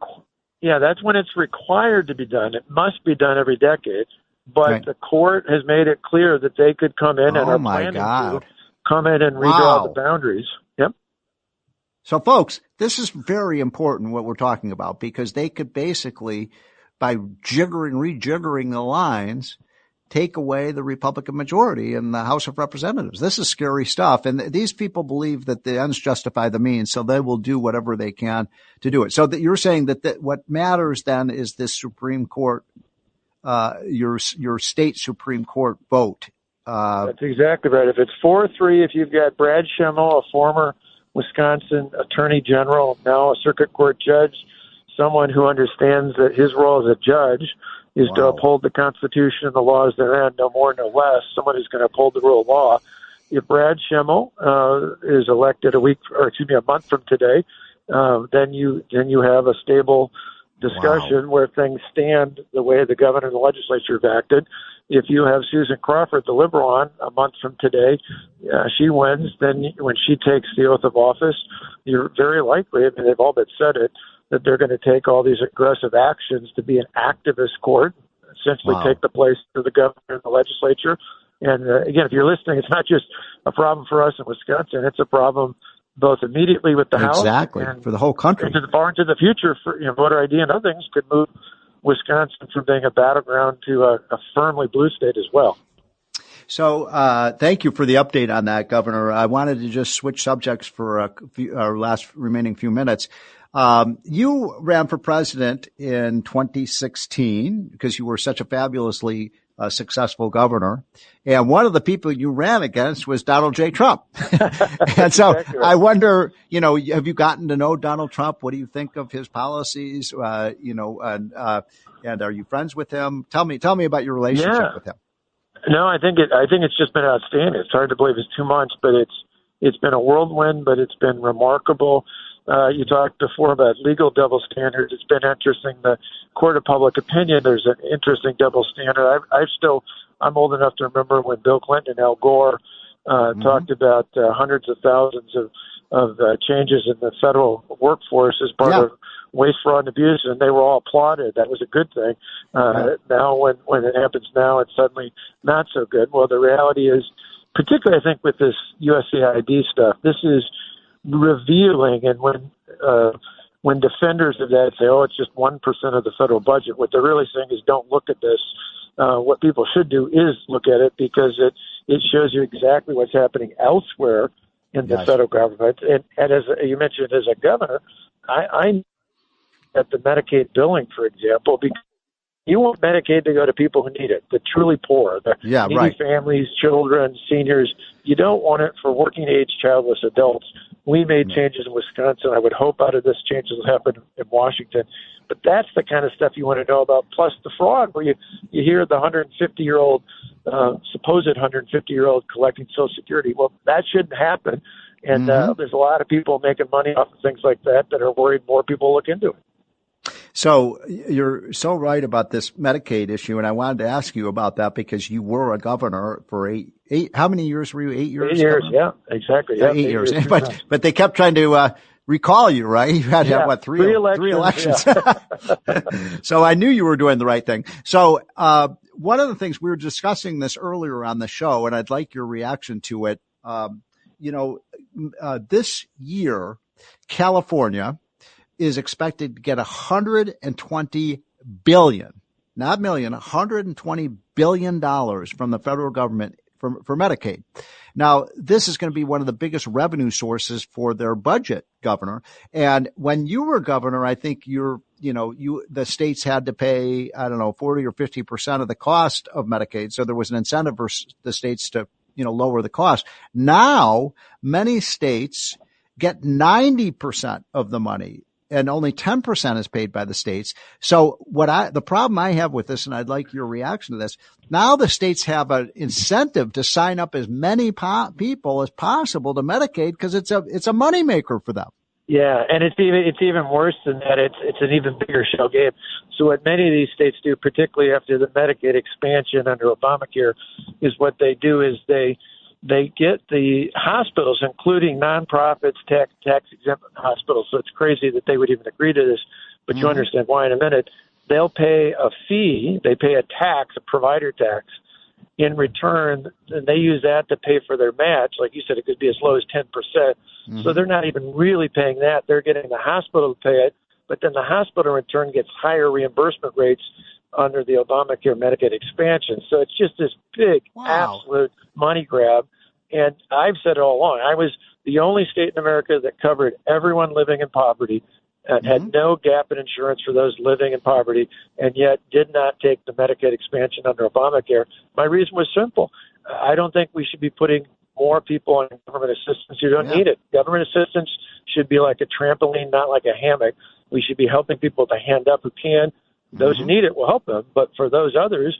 [SPEAKER 12] That's when it's required to be done. It must be done every decade. But the court has made it clear that they could come in and are planning to come in and redraw the boundaries. Yep.
[SPEAKER 4] So, folks, this is very important what we're talking about, because they could basically, by rejiggering the lines, take away the Republican majority in the House of Representatives. This is scary stuff. And these people believe that the ends justify the means, so they will do whatever they can to do it. So that you're saying that what matters then is this Supreme Court, your state Supreme Court vote.
[SPEAKER 12] That's exactly right. If it's 4-3, if you've got Brad Schimel, a former Wisconsin attorney general, now a circuit court judge, someone who understands that his role as a judge is to uphold the Constitution and the laws therein, no more, no less, someone who's going to uphold the rule of law. If Brad Schimel is elected a month from today, then you have a stable discussion where things stand the way the governor and the legislature have acted. If you have Susan Crawford, the liberal, on a month from today, she wins. Then when she takes the oath of office, you're very likely, I mean, they've all but said it, that they're going to take all these aggressive actions to be an activist court, essentially take the place of the governor and the legislature. And again, if you're listening, it's not just a problem for us in Wisconsin. It's a problem both immediately with the House and
[SPEAKER 4] for the whole country.
[SPEAKER 12] And far into the future, for voter ID and other things could move Wisconsin from being a battleground to a firmly blue state as well.
[SPEAKER 4] So thank you for the update on that, Governor. I wanted to just switch subjects for our last remaining few minutes. You ran for president in 2016 because you were such a fabulously successful governor. And one of the people you ran against was Donald J. Trump. And so I wonder, have you gotten to know Donald Trump? What do you think of his policies? And are you friends with him? Tell me about your relationship with him.
[SPEAKER 12] No, I think it's just been outstanding. It's hard to believe it's 2 months, but it's been a whirlwind, but it's been remarkable. You talked before about legal double standards. It's been interesting. The court of public opinion, there's an interesting double standard. I'm old enough to remember when Bill Clinton and Al Gore talked about hundreds of thousands of changes in the federal workforce as part of waste, fraud, and abuse, and they were all applauded. That was a good thing. Now, when it happens now, it's suddenly not so good. Well, the reality is, particularly I think with this USAID stuff, this is revealing. And when defenders of that say, "Oh, it's just 1% of the federal budget," what they're really saying is, "Don't look at this." What people should do is look at it, because it shows you exactly what's happening elsewhere in the federal government. And as you mentioned, as a governor, I'm at the Medicaid billing, for example, because you want Medicaid to go to people who need it, the truly poor, the needy families, children, seniors. You don't want it for working age, childless adults. We made changes in Wisconsin. I would hope out of this changes will happen in Washington. But that's the kind of stuff you want to know about, plus the fraud, where you hear the 150-year-old, supposed 150-year-old collecting Social Security. Well, that shouldn't happen. And there's a lot of people making money off of things like that are worried more people look into it.
[SPEAKER 4] So you're so right about this Medicaid issue, and I wanted to ask you about that because you were a governor for eight. How many years were you? 8 years?
[SPEAKER 12] 8 years, yeah, exactly. Yeah,
[SPEAKER 4] 8 years. But they kept trying to recall you, right? You had to have, what, three elections? Yeah. So I knew you were doing the right thing. So one of the things, we were discussing this earlier on the show, and I'd like your reaction to it. This year, California is expected to get $120 billion, not million, $120 billion from the federal government for Medicaid. Now, this is going to be one of the biggest revenue sources for their budget, Governor. And when you were governor, I think the states had to pay, 40 or 50% of the cost of Medicaid. So there was an incentive for the states to, lower the cost. Now, many states get 90% of the money, and only 10% is paid by the states. So the problem I have with this, and I'd like your reaction to this, now the states have an incentive to sign up as many people as possible to Medicaid because it's a moneymaker for them.
[SPEAKER 12] Yeah, and it's even worse than that. It's an even bigger shell game. So what many of these states do, particularly after the Medicaid expansion under Obamacare, is what they do is they get the hospitals, including nonprofits, tax-exempt hospitals. So it's crazy that they would even agree to this, but you understand why in a minute. They'll pay a fee, they pay a tax, a provider tax, in return, and they use that to pay for their match. Like you said, it could be as low as 10%. So they're not even really paying that. They're getting the hospital to pay it, but then the hospital in turn gets higher reimbursement rates under the Obamacare Medicaid expansion. So it's just this big, absolute money grab. And I've said it all along. I was the only state in America that covered everyone living in poverty and had no gap in insurance for those living in poverty, and yet did not take the Medicaid expansion under Obamacare. My reason was simple. I don't think we should be putting more people on government assistance who don't need it. Government assistance should be like a trampoline, not like a hammock. We should be helping people with a hand up who can. Those who need it will help them. But for those others,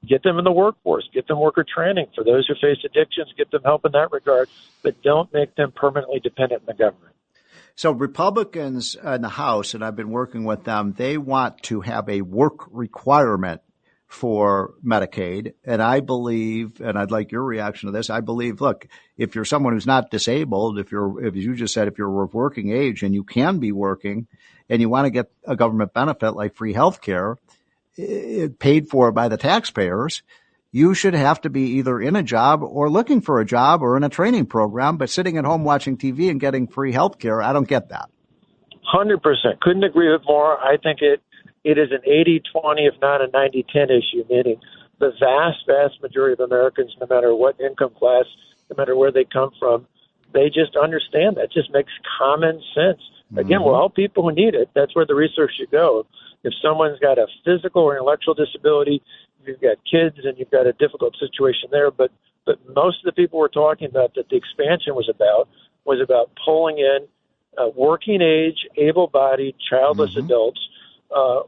[SPEAKER 12] get them in the workforce, get them worker training. For those who face addictions, get them help in that regard. But don't make them permanently dependent on the government.
[SPEAKER 4] So Republicans in the House, and I've been working with them, they want to have a work requirement for Medicaid. And I believe, and I'd like your reaction to this, I believe, look, if you're someone who's not disabled, if you just said, if you're of working age and you can be working and you want to get a government benefit like free health care paid for by the taxpayers, you should have to be either in a job or looking for a job or in a training program, but sitting at home watching TV and getting free health care, I don't get that.
[SPEAKER 12] 100%. Couldn't agree with more. I think it is an 80-20, if not a 90-10 issue, meaning the vast majority of Americans, no matter what income class, no matter where they come from, they just understand that. It just makes common sense. Again, we'll help people who need it. That's where the research should go. If someone's got a physical or intellectual disability, you've got kids and you've got a difficult situation there. But most of the people we're talking about that the expansion was about pulling in working age, able-bodied, childless adults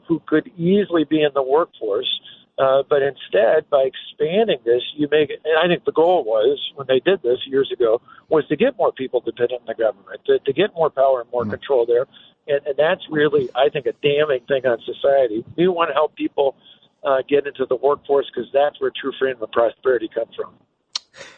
[SPEAKER 12] who could easily be in the workforce. But instead, by expanding this, you make it, and I think the goal was, when they did this years ago, was to get more people dependent on the government, to get more power and more control there. And that's really, I think, a damning thing on society. We want to help people get into the workforce because that's where true freedom and prosperity come from.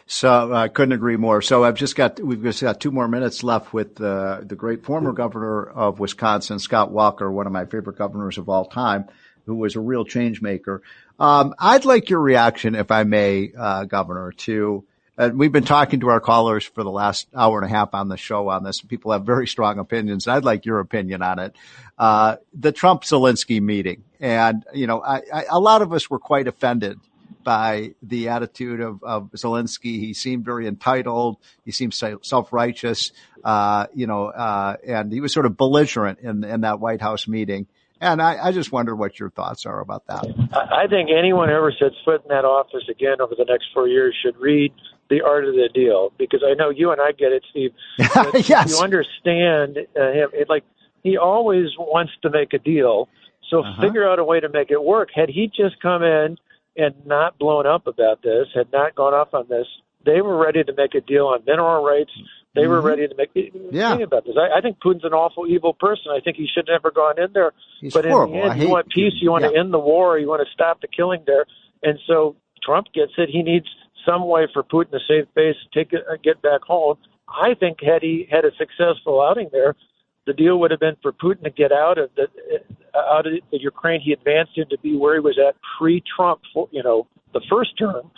[SPEAKER 4] So I couldn't agree more. So we've just got 2 more minutes left with the great former governor of Wisconsin, Scott Walker, one of my favorite governors of all time, who was a real change maker. I'd like your reaction, if I may, Governor, to we've been talking to our callers for the last hour and a half on the show on this. People have very strong opinions. I'd like your opinion on it. The Trump-Zelensky meeting. And, a lot of us were quite offended by the attitude of Zelensky. He seemed very entitled. He seemed self-righteous, and he was sort of belligerent in that White House meeting. And I just wonder what your thoughts are about that.
[SPEAKER 12] I think anyone who ever sets foot in that office again over the next 4 years should read The Art of the Deal, because I know you and I get it, Steve. Yes. You understand him. He always wants to make a deal, so figure out a way to make it work. Had he just come in and not blown up about this, had not gone off on this, they were ready to make a deal on mineral rights. They were ready to make a thing about this. I think Putin's an awful, evil person. I think he should have never gone in there. But horrible. In the end, you want peace. You want to end the war. You want to stop the killing there. And so Trump gets it. He needs some way for Putin to save face, get back home. I think had he had a successful outing there, the deal would have been for Putin to get out of the Ukraine he advanced him to be where he was at pre-Trump, the first term.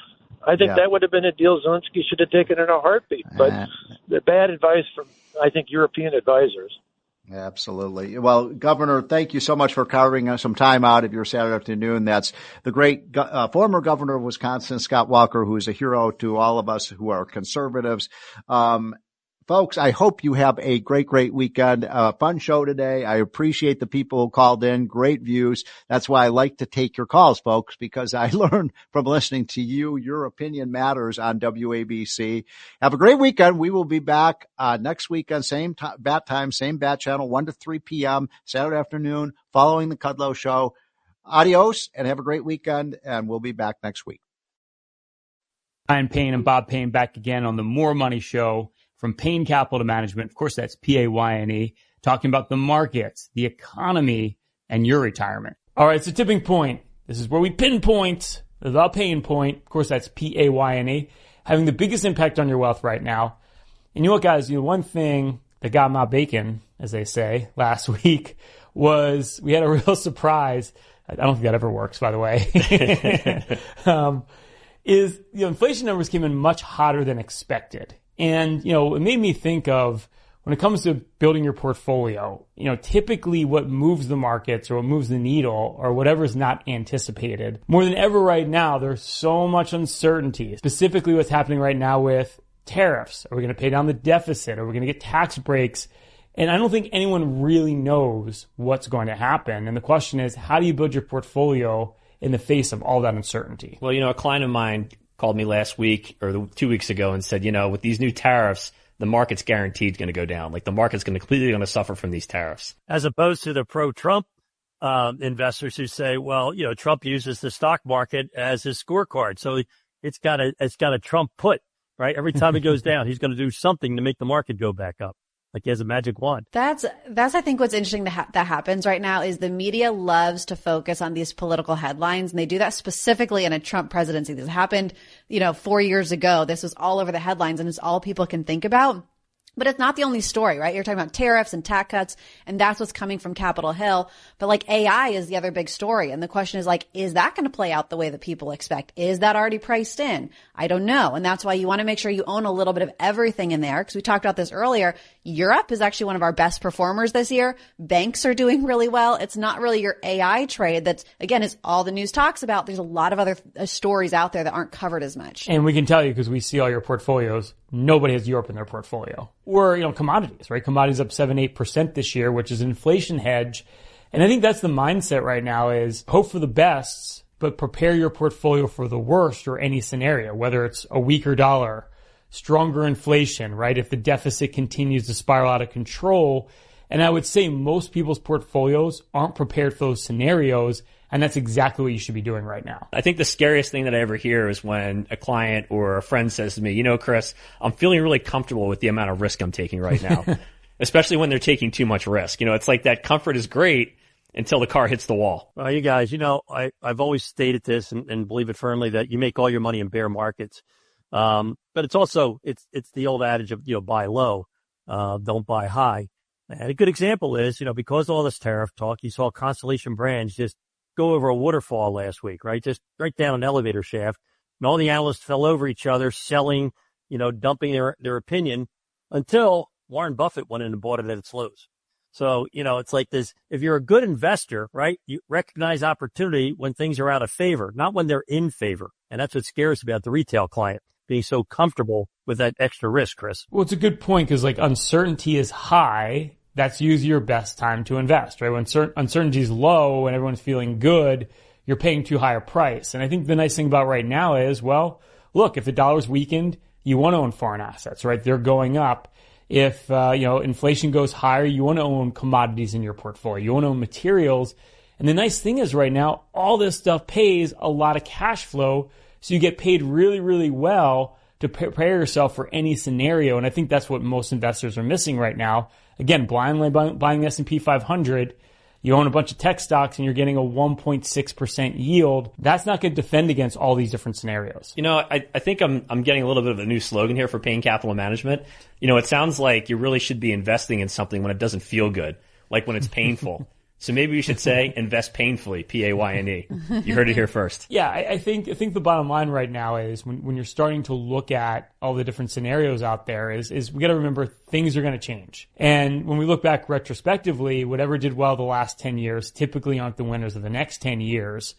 [SPEAKER 12] I think that would have been a deal Zelensky should have taken in a heartbeat. But the bad advice from, I think, European advisors.
[SPEAKER 4] Absolutely. Well, Governor, thank you so much for carving some time out of your Saturday afternoon. That's the great former governor of Wisconsin, Scott Walker, who is a hero to all of us who are conservatives. Folks, I hope you have a great, great weekend. Fun show today. I appreciate the people who called in. Great views. That's why I like to take your calls, folks, because I learn from listening to you. Your opinion matters on WABC. Have a great weekend. We will be back next weekend, same bat time, same bat channel, 1 to 3 p.m. Saturday afternoon, following the Kudlow Show. Adios, and have a great weekend, and we'll be back next week.
[SPEAKER 13] Ryan Payne and Bob Payne back again on the More Money Show. From Payne Capital Management, of course, that's Payne, talking about the markets, the economy, and your retirement. All right, it's a tipping point. This is where we pinpoint the pain point. Of course, that's Payne, having the biggest impact on your wealth right now. And you know what, guys, one thing that got my bacon, as they say, last week was we had a real surprise. I don't think that ever works, by the way. Inflation numbers came in much hotter than expected. And, it made me think of when it comes to building your portfolio, typically what moves the markets or what moves the needle or whatever is not anticipated. More than ever right now, there's so much uncertainty, specifically what's happening right now with tariffs. Are we going to pay down the deficit? Are we going to get tax breaks? And I don't think anyone really knows what's going to happen. And the question is, how do you build your portfolio in the face of all that uncertainty?
[SPEAKER 14] Well, a client of mine called me last week or 2 weeks ago and said, with these new tariffs, the market's guaranteed going to go down. Like the market's completely suffer from these tariffs.
[SPEAKER 15] As opposed to the pro-Trump investors who say, well, Trump uses the stock market as his scorecard. So it's got a Trump put, right? Every time it goes down, he's going to do something to make the market go back up. Like he has a magic wand. That's
[SPEAKER 16] I think what's interesting that happens right now is the media loves to focus on these political headlines, and they do that specifically in a Trump presidency. This happened, 4 years ago. This was all over the headlines, and it's all people can think about. But it's not the only story, right? You're talking about tariffs and tax cuts, and that's what's coming from Capitol Hill. But AI is the other big story. And the question is is that going to play out the way that people expect? Is that already priced in? I don't know. And that's why you want to make sure you own a little bit of everything in there. Because we talked about this earlier. Europe is actually one of our best performers this year. Banks are doing really well. It's not really your AI trade that's, again, is all the news talks about. There's a lot of other stories out there that aren't covered as much.
[SPEAKER 13] And we can tell you, because we see all your portfolios, nobody has Europe in their portfolio. Or, commodities, right? Commodities up 7-8% this year, which is an inflation hedge. And I think that's the mindset right now is hope for the best, but prepare your portfolio for the worst or any scenario, whether it's a weaker dollar, stronger inflation, right? If the deficit continues to spiral out of control. And I would say most people's portfolios aren't prepared for those scenarios. And that's exactly what you should be doing right now.
[SPEAKER 14] I think the scariest thing that I ever hear is when a client or a friend says to me, Chris, I'm feeling really comfortable with the amount of risk I'm taking right now, especially when they're taking too much risk. It's like that comfort is great until the car hits the wall.
[SPEAKER 15] Well, you guys, I've always stated this and believe it firmly that you make all your money in bear markets. But it's also, it's the old adage of, buy low, don't buy high. And a good example is, because of all this tariff talk, you saw Constellation Brands just go over a waterfall last week, right? Just right down an elevator shaft. And all the analysts fell over each other, selling, dumping their opinion until Warren Buffett went in and bought it at its lows. So, it's like this, if you're a good investor, right, you recognize opportunity when things are out of favor, not when they're in favor. And that's what scares about the retail client, being so comfortable with that extra risk, Chris.
[SPEAKER 13] Well, it's a good point because uncertainty is high. That's usually your best time to invest, right? When uncertainty is low and everyone's feeling good, you're paying too high a price. And I think the nice thing about right now is, well, look, if the dollar's weakened, you want to own foreign assets, right? They're going up. If, inflation goes higher, you want to own commodities in your portfolio. You want to own materials. And the nice thing is right now, all this stuff pays a lot of cash flow. So you get paid really, really well to prepare yourself for any scenario. And I think that's what most investors are missing right now. Again, blindly buying the S&P 500, you own a bunch of tech stocks and you're getting a 1.6% yield. That's not going to defend against all these different scenarios.
[SPEAKER 14] I think I'm getting a little bit of a new slogan here for Payne Capital Management. It sounds like you really should be investing in something when it doesn't feel good, like when it's painful. So maybe we should say invest painfully, P-A-Y-N-E. You heard it here first.
[SPEAKER 13] Yeah, I think the bottom line right now is when you're starting to look at all the different scenarios out there is we got to remember things are going to change. And when we look back retrospectively, whatever did well the last 10 years typically aren't the winners of the next 10 years.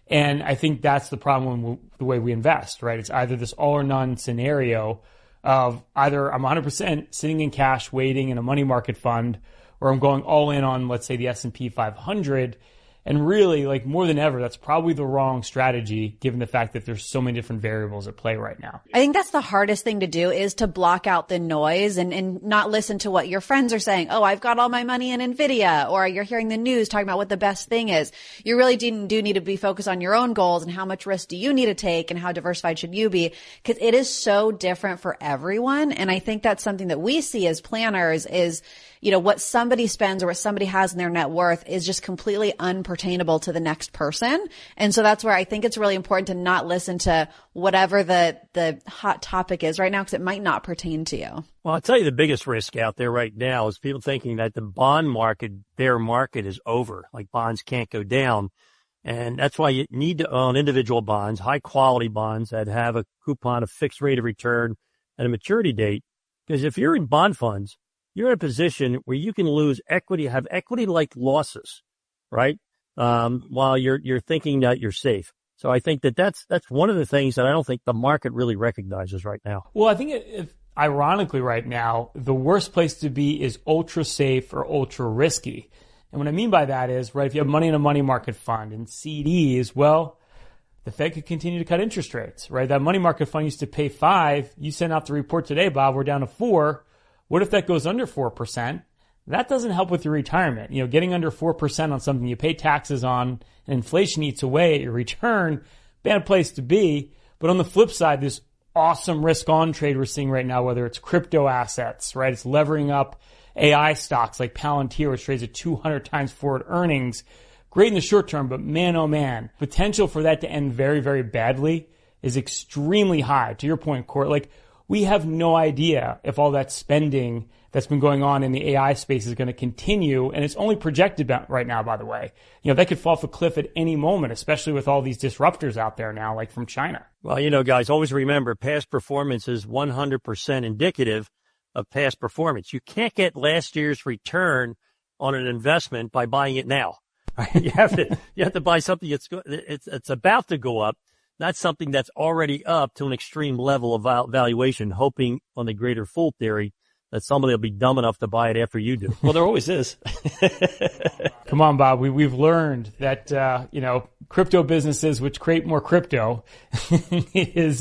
[SPEAKER 13] And I think that's the problem the way we invest, right? It's either this all or none scenario of either I'm 100% sitting in cash waiting in a money market fund, or I'm going all in on, let's say, the S&P 500. And really, more than ever, that's probably the wrong strategy given the fact that there's so many different variables at play right now.
[SPEAKER 16] I think that's the hardest thing to do is to block out the noise and not listen to what your friends are saying. Oh, I've got all my money in NVIDIA, or you're hearing the news talking about what the best thing is. You really do need to be focused on your own goals and how much risk do you need to take and how diversified should you be? Because it is so different for everyone. And I think that's something that we see as planners is, what somebody spends or what somebody has in their net worth is just completely unpertainable to the next person. And so that's where I think it's really important to not listen to whatever the hot topic is right now, because it might not pertain to you.
[SPEAKER 15] Well, I'll tell you the biggest risk out there right now is people thinking that the bond market, bear market is over, like bonds can't go down. And that's why you need to own individual bonds, high quality bonds that have a coupon, a fixed rate of return, and a maturity date. Because if you're in bond funds, you're in a position where you can lose equity, have equity-like losses, right? While you're thinking that you're safe. So I think that's one of the things that I don't think the market really recognizes right now.
[SPEAKER 13] Well, I think ironically right now, the worst place to be is ultra safe or ultra risky. And what I mean by that is, right, if you have money in a money market fund and CDs, well, the Fed could continue to cut interest rates, right? That money market fund used to pay 5. You sent out the report today, Bob, we're down to 4. What if that goes under 4%? That doesn't help with your retirement. Getting under 4% on something you pay taxes on and inflation eats away at your return, bad place to be. But on the flip side, this awesome risk on trade we're seeing right now, whether it's crypto assets, right? It's levering up AI stocks like Palantir, which trades at 200 times forward earnings. Great in the short term, but man, oh man, potential for that to end very, very badly is extremely high. To your point, Court, we have no idea if all that spending that's been going on in the AI space is going to continue. And it's only projected right now, by the way. That could fall off a cliff at any moment, especially with all these disruptors out there now, like from China.
[SPEAKER 15] Well, guys, always remember past performance is 100% indicative of past performance. You can't get last year's return on an investment by buying it now. You have to buy something it's about to go up. Not something that's already up to an extreme level of valuation, hoping on the greater fool theory that somebody will be dumb enough to buy it after you do.
[SPEAKER 14] Well, there always is.
[SPEAKER 13] Come on, Bob. We've learned that, crypto businesses which create more crypto is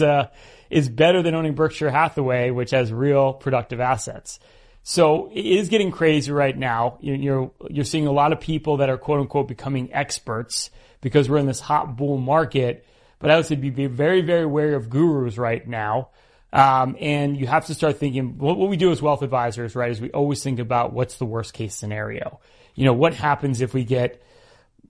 [SPEAKER 13] better than owning Berkshire Hathaway, which has real productive assets. So it is getting crazy right now. You're seeing a lot of people that are quote unquote becoming experts because we're in this hot bull market. But I would say be very, very wary of gurus right now. And you have to start thinking, what we do as wealth advisors, right, is we always think about what's the worst case scenario. What happens if we get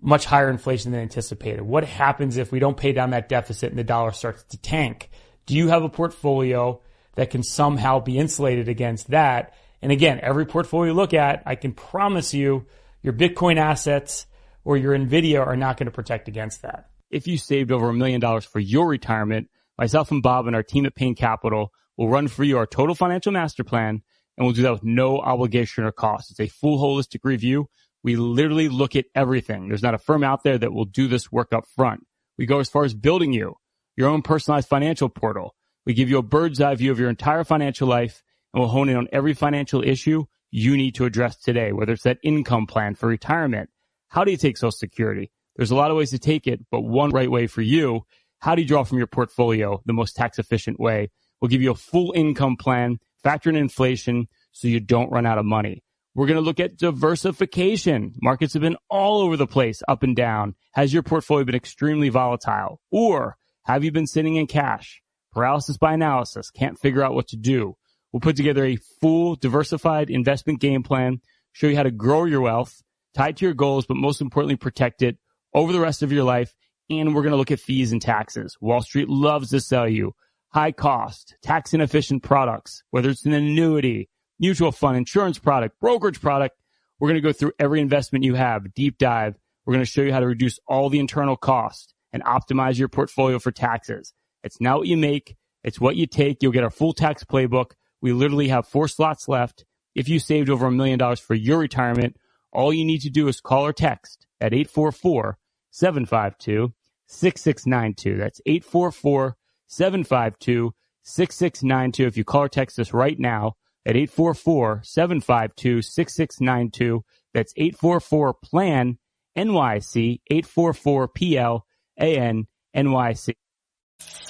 [SPEAKER 13] much higher inflation than anticipated? What happens if we don't pay down that deficit and the dollar starts to tank? Do you have a portfolio that can somehow be insulated against that? And again, every portfolio you look at, I can promise you your Bitcoin assets or your NVIDIA are not going to protect against that.
[SPEAKER 17] If you saved over $1 million for your retirement, myself and Bob and our team at Payne Capital will run for you our total financial master plan, and we'll do that with no obligation or cost. It's a full holistic review. We literally look at everything. There's not a firm out there that will do this work up front. We go as far as building you your own personalized financial portal. We give you a bird's eye view of your entire financial life, and we'll hone in on every financial issue you need to address today, whether it's that income plan for retirement. How do you take Social Security? There's a lot of ways to take it, but one right way for you. How do you draw from your portfolio the most tax efficient way? We'll give you a full income plan, factor in inflation so you don't run out of money. We're going to look at diversification. Markets have been all over the place, up and down. Has your portfolio been extremely volatile? Or have you been sitting in cash? Paralysis by analysis, can't figure out what to do. We'll put together a full diversified investment game plan, show you how to grow your wealth, tie it to your goals, but most importantly, protect it over the rest of your life. And we're going to look at fees and taxes. Wall Street loves to sell you high cost, tax inefficient products, whether it's an annuity, mutual fund, insurance product, brokerage product. We're going to go through every investment you have, deep dive. We're going to show you how to reduce all the internal costs and optimize your portfolio for taxes. It's not what you make, it's what you take. You'll get our full tax playbook. We literally have 4 slots left. If you saved over $1 million for your retirement, all you need to do is call or text at 844-752-6692. That's 844-752-6692. If you call or text us right now at 844-752-6692, that's 844-PLAN NYC, 844-PLAN-NYC.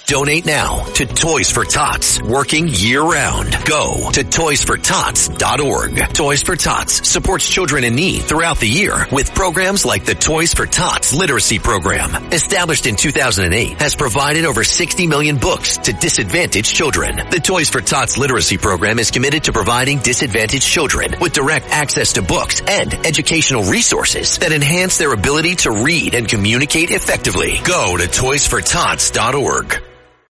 [SPEAKER 18] Donate now to Toys for Tots, working year-round. Go to toysfortots.org. Toys for Tots supports children in need throughout the year with programs like the Toys for Tots Literacy Program. Established in 2008, has provided over 60 million books to disadvantaged children. The Toys for Tots Literacy Program is committed to providing disadvantaged children with direct access to books and educational resources that enhance their ability to read and communicate effectively. Go to toysfortots.org.